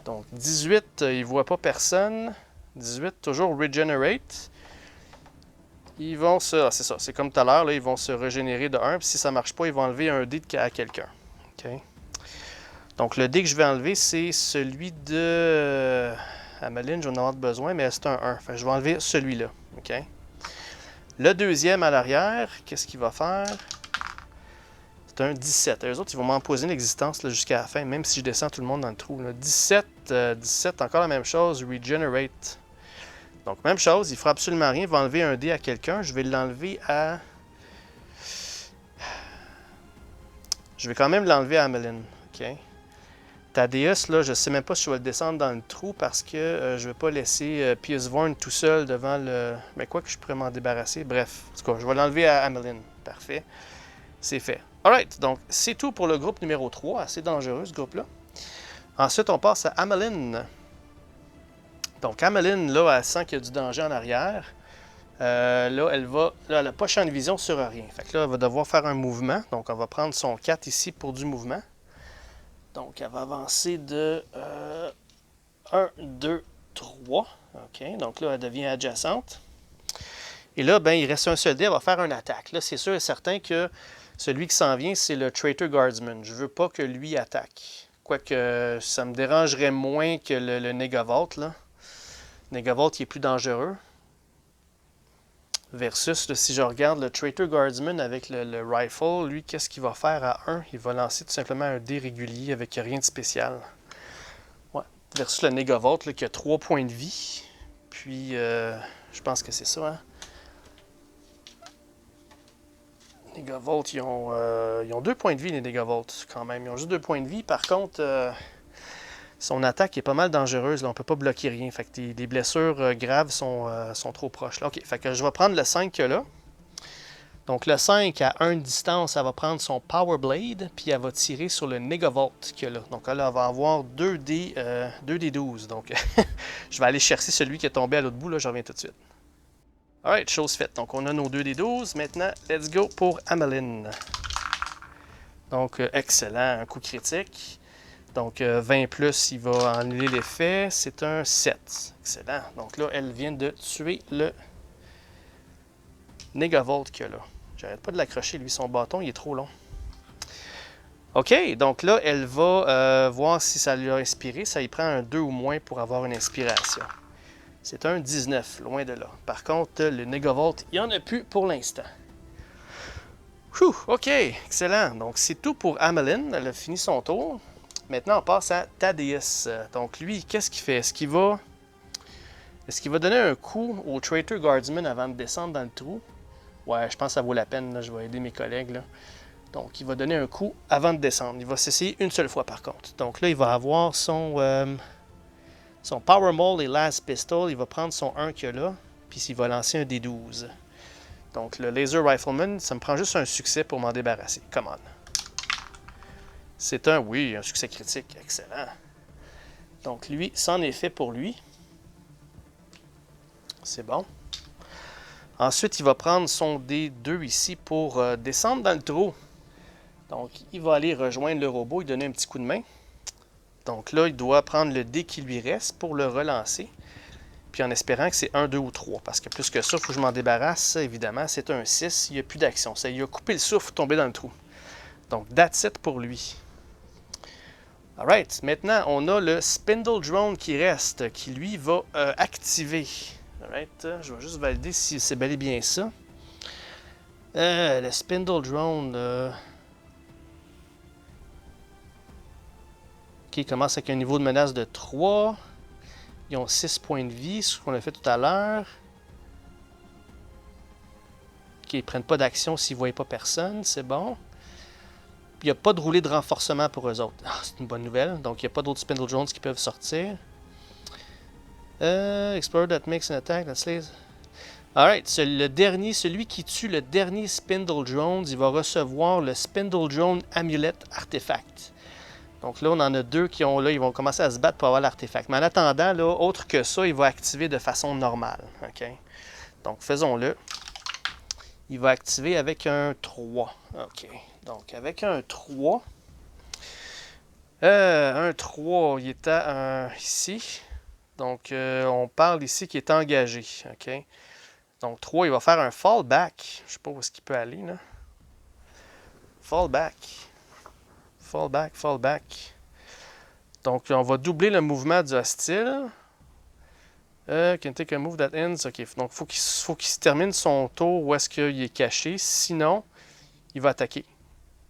donc 18, il ne voit pas personne. 18, toujours Regenerate. Ils vont se... Ah, c'est ça, c'est comme tout à l'heure, ils vont se régénérer de 1. Puis si ça ne marche pas, ils vont enlever un dé à quelqu'un. OK. Donc le dé que je vais enlever, c'est celui de... Ameline, je vais en avoir besoin, mais c'est un 1. Fait que je vais enlever celui-là. OK. Le deuxième à l'arrière, qu'est-ce qu'il va faire? C'est un 17. Eux autres, ils vont m'empoisonner l'existence jusqu'à la fin, même si je descends tout le monde dans le trou. Là. 17, 17, encore la même chose, Regenerate. Donc, même chose, il ne fera absolument rien. Il va enlever un dé à quelqu'un. Je vais l'enlever à... Je vais quand même l'enlever à Ameline. OK. Thaddeus, là, je ne sais même pas si je vais le descendre dans le trou parce que je ne vais pas laisser Pius Vorn tout seul devant le... Mais quoi que je pourrais m'en débarrasser. Bref, en tout cas, je vais l'enlever à Ameline. Parfait. C'est fait. Alright, donc c'est tout pour le groupe numéro 3. Assez dangereux, ce groupe-là. Ensuite, on passe à Ameline. Donc, Ameline, là, elle sent qu'il y a du danger en arrière. Là, elle n'a pas champ de vision sur rien. Fait que là, elle va devoir faire un mouvement. Donc, on va prendre son 4 ici pour du mouvement. Donc, elle va avancer de 1, 2, 3. OK, donc là, elle devient adjacente. Et là, ben, il reste un seul dé, elle va faire une attaque. Là, c'est sûr et certain que celui qui s'en vient, c'est le Traitor Guardsman. Je ne veux pas que lui attaque. Quoique, ça me dérangerait moins que le Negavolt, là. Negavolt, il est plus dangereux. Versus, là, si je regarde le Traitor Guardsman avec le rifle, lui, qu'est-ce qu'il va faire à 1? Il va lancer tout simplement un dé régulier avec rien de spécial. Ouais. Versus le Negavolt, là, qui a 3 points de vie. Puis, je pense que c'est ça, hein? Negavolt, ils ont 2 points de vie, les Negavolt, quand même. Ils ont juste 2 points de vie. Par contre... son attaque est pas mal dangereuse. Là. On ne peut pas bloquer rien. Fait que des blessures graves sont trop proches. Là. OK. Fait que je vais prendre le 5 qu'il y a là. Donc le 5, à 1 distance, elle va prendre son Power Blade, puis elle va tirer sur le Negavolt qu'il y a là. Donc là, elle va avoir 2 dés 12. Donc je vais aller chercher celui qui est tombé à l'autre bout. Là. Je reviens tout de suite. Alright, chose faite. Donc on a nos 2 dés 12. Maintenant, let's go pour Ameline. Donc, excellent, un coup critique. Donc, 20 plus, il va annuler l'effet. C'est un 7. Excellent. Donc là, elle vient de tuer le Negavolt qu'il y a là. J'arrête pas de l'accrocher, lui, son bâton, il est trop long. OK, donc là, elle va voir si ça lui a inspiré. Ça y prend un 2 ou moins pour avoir une inspiration. C'est un 19, loin de là. Par contre, le Negavolt, il n'y en a plus pour l'instant. OK, excellent. Donc, c'est tout pour Amelin. Elle a fini son tour. Maintenant, on passe à Thaddeus. Donc, lui, qu'est-ce qu'il fait? Est-ce qu'il va donner un coup au Traitor Guardsman avant de descendre dans le trou? Ouais, je pense que ça vaut la peine. Là. Je vais aider mes collègues. Là. Donc, il va donner un coup avant de descendre. Il va s'essayer une seule fois, par contre. Donc là, il va avoir son Power Maul et Last Pistol. Il va prendre son 1 qu'il y a là. Puis il va lancer un D12. Donc, le Laser Rifleman, ça me prend juste un succès pour m'en débarrasser. Come on. C'est un succès critique. Excellent. Donc, lui, c'en est fait pour lui. C'est bon. Ensuite, il va prendre son D2 ici pour descendre dans le trou. Donc, il va aller rejoindre le robot et donner un petit coup de main. Donc là, il doit prendre le dé qui lui reste pour le relancer. Puis en espérant que c'est 1, 2 ou 3. Parce que plus que ça, il faut que je m'en débarrasse. Évidemment, c'est un 6. Il n'y a plus d'action. Ça, il a coupé le souffle, tombé dans le trou. Donc, that's it pour lui. Alright, maintenant, on a le Spindle Drone qui reste, qui lui va activer. Alright, je vais juste valider si c'est bel et bien ça. Le Spindle Drone. Ok, il commence avec un niveau de menace de 3. Ils ont 6 points de vie, ce qu'on a fait tout à l'heure. Ok, ils ne prennent pas d'action s'ils ne voient pas personne, c'est bon. Puis il n'y a pas de roulée de renforcement pour eux autres. Ah, c'est une bonne nouvelle. Donc il n'y a pas d'autres Spindle Drones qui peuvent sortir. Explorer that makes an attack, that slays. Alright, celui qui tue le dernier Spindle Drone, il va recevoir le Spindle Drone Amulet Artefact. Donc là, on en a 2 qui ont là, ils vont commencer à se battre pour avoir l'artefact. Mais en attendant, là, autre que ça, il va activer de façon normale. OK? Donc, faisons-le. Il va activer avec un 3. OK. Donc, avec un 3. Un 3, il est à ici. Donc, on parle ici qu'il est engagé. OK? Donc, 3, il va faire un fallback. Je ne sais pas où est-ce qu'il peut aller, là. Fallback. Fallback. Donc, on va doubler le mouvement du hostile. Can take a move that ends. OK. Donc, il faut qu'il se termine son tour où est-ce qu'il est caché. Sinon, il va attaquer.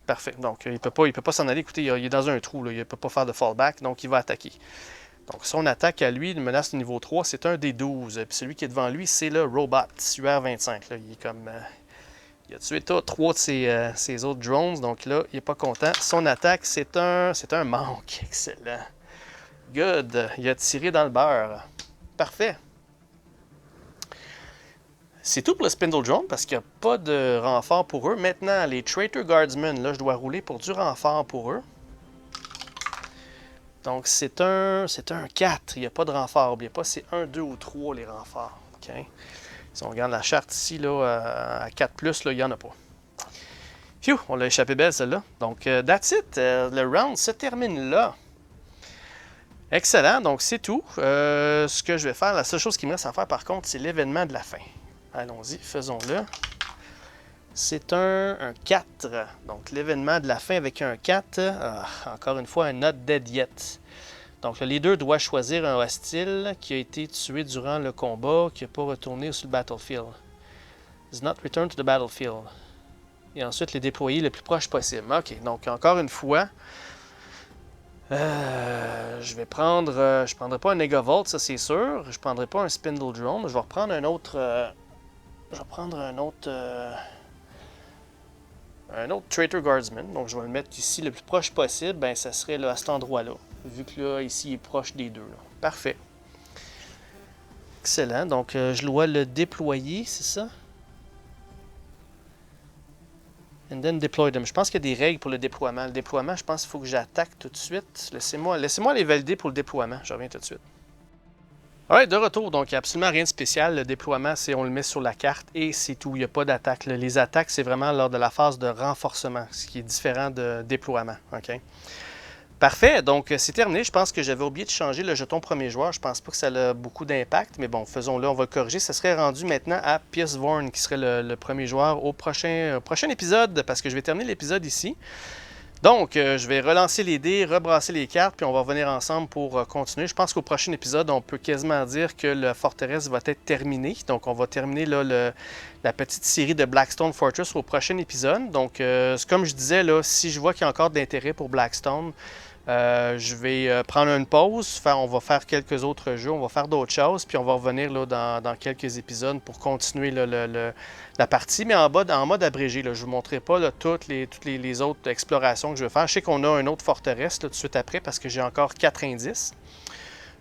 Parfait. Donc, il ne peut pas s'en aller. Écoutez, il est dans un trou. Là. Il ne peut pas faire de fallback. Donc, il va attaquer. Donc, son attaque à lui, une menace de niveau 3, c'est un des 12. Puis celui qui est devant lui, c'est le Robot, UR25. Là. Il est comme... il a tué 3 de ses autres drones, donc là, il n'est pas content. Son attaque, c'est un manque. Excellent. Good. Il a tiré dans le beurre. Parfait. C'est tout pour le Spindle Drone parce qu'il n'y a pas de renfort pour eux. Maintenant, les Traitor Guardsmen, là, je dois rouler pour du renfort pour eux. Donc, c'est un 4. Il n'y a pas de renfort. N'oubliez pas, c'est 1, 2 ou 3 les renforts. Okay? Si on regarde la charte ici, là, à 4+, là, il n'y en a pas. Phew, on l'a échappé belle celle-là. Donc, that's it. Le round se termine là. Excellent, donc c'est tout. Ce que je vais faire, la seule chose qui me reste à faire par contre, c'est l'événement de la fin. Allons-y, faisons-le. C'est un 4. Donc, l'événement de la fin avec un 4. Encore une fois, un not dead yet. Donc, le leader doit choisir un hostile qui a été tué durant le combat, qui n'a pas retourné sur le battlefield. Does not return to the battlefield. Et ensuite, les déployer le plus proche possible. OK, donc encore une fois, je vais prendre... je ne prendrai pas un Negavolt, ça c'est sûr. Je ne prendrai pas un Spindle Drone. Je vais reprendre un autre... je vais prendre un autre Traitor Guardsman. Donc, je vais le mettre ici le plus proche possible. Ben, ça serait là, à cet endroit-là. Vu que là, ici, il est proche des deux. Là. Parfait. Excellent. Donc, je dois le déployer, c'est ça? And then deploy them. Je pense qu'il y a des règles pour le déploiement. Le déploiement, je pense qu'il faut que j'attaque tout de suite. Laissez-moi les valider pour le déploiement. Je reviens tout de suite. Ouais, de retour, donc il n'y a absolument rien de spécial. Le déploiement, c'est on le met sur la carte et c'est tout. Il n'y a pas d'attaque. Les attaques, c'est vraiment lors de la phase de renforcement, ce qui est différent de déploiement. OK? Parfait, donc c'est terminé. Je pense que j'avais oublié de changer le jeton premier joueur. Je pense pas que ça a beaucoup d'impact, mais bon, faisons-le, on va le corriger. Ça serait rendu maintenant à Pierce Vorn, qui serait le premier joueur au prochain épisode, parce que je vais terminer l'épisode ici. Donc, je vais relancer les dés, rebrasser les cartes, puis on va revenir ensemble pour continuer. Je pense qu'au prochain épisode, on peut quasiment dire que la forteresse va être terminée. Donc, on va terminer là, la petite série de Blackstone Fortress au prochain épisode. Donc, comme je disais, là, si je vois qu'il y a encore de l'intérêt pour Blackstone, je vais prendre une pause, on va faire quelques autres jeux, on va faire d'autres choses, puis on va revenir là, dans quelques épisodes pour continuer là, la partie, mais en mode abrégé. Là. Je ne vous montrerai pas là, toutes les autres explorations que je vais faire. Je sais qu'on a une autre forteresse là, tout de suite après parce que j'ai encore 4 indices.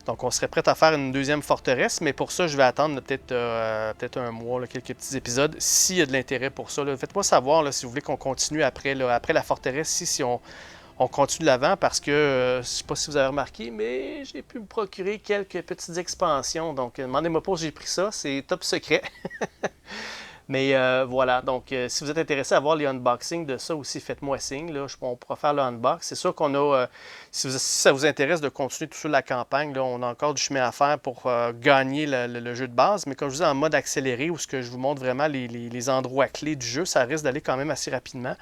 Donc on serait prêt à faire une deuxième forteresse, mais pour ça, je vais attendre peut-être un mois, là, quelques petits épisodes, s'il y a de l'intérêt pour ça. Faites-moi savoir là, si vous voulez qu'on continue après la forteresse, si on continue de l'avant parce que, je ne sais pas si vous avez remarqué, mais j'ai pu me procurer quelques petites expansions. Donc, demandez-moi pas où j'ai pris ça, c'est top secret. Mais voilà, donc si vous êtes intéressé à voir les unboxings de ça aussi, faites-moi signe. Là, on pourra faire le unbox. C'est sûr qu'on a, si ça vous intéresse de continuer tout sur la campagne, là, on a encore du chemin à faire pour gagner le jeu de base. Mais comme je vous dis, en mode accéléré, où ce que je vous montre vraiment les endroits clés du jeu, ça risque d'aller quand même assez rapidement.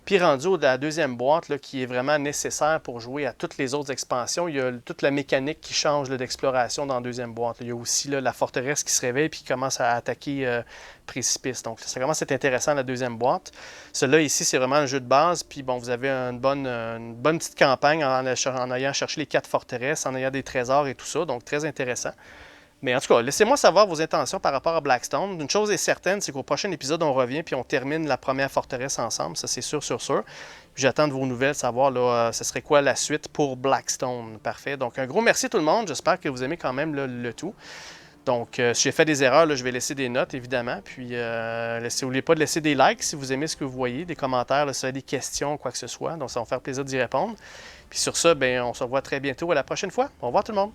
Puis rendu à la deuxième boîte, là, qui est vraiment nécessaire pour jouer à toutes les autres expansions, il y a toute la mécanique qui change d'exploration dans la deuxième boîte. Là. Il y a aussi là, la forteresse qui se réveille et qui commence à attaquer Précipice. Donc ça commence à être intéressant la deuxième boîte. Celui-là ici, c'est vraiment un jeu de base. Puis bon, vous avez une bonne petite campagne en ayant cherché les 4 forteresses, en ayant des trésors et tout ça. Donc très intéressant. Mais en tout cas, laissez-moi savoir vos intentions par rapport à Blackstone. Une chose est certaine, c'est qu'au prochain épisode, on revient puis on termine la première forteresse ensemble. Ça, c'est sûr. Puis j'attends de vos nouvelles, savoir là, ce serait quoi la suite pour Blackstone. Parfait. Donc, un gros merci tout le monde. J'espère que vous aimez quand même là, le tout. Donc, si j'ai fait des erreurs, là, je vais laisser des notes, évidemment. Puis, n'oubliez pas de laisser des likes si vous aimez ce que vous voyez, des commentaires, là, si vous avez des questions, quoi que ce soit. Donc, ça va me faire plaisir d'y répondre. Puis sur ça, ben, on se revoit très bientôt à la prochaine fois. Au revoir tout le monde.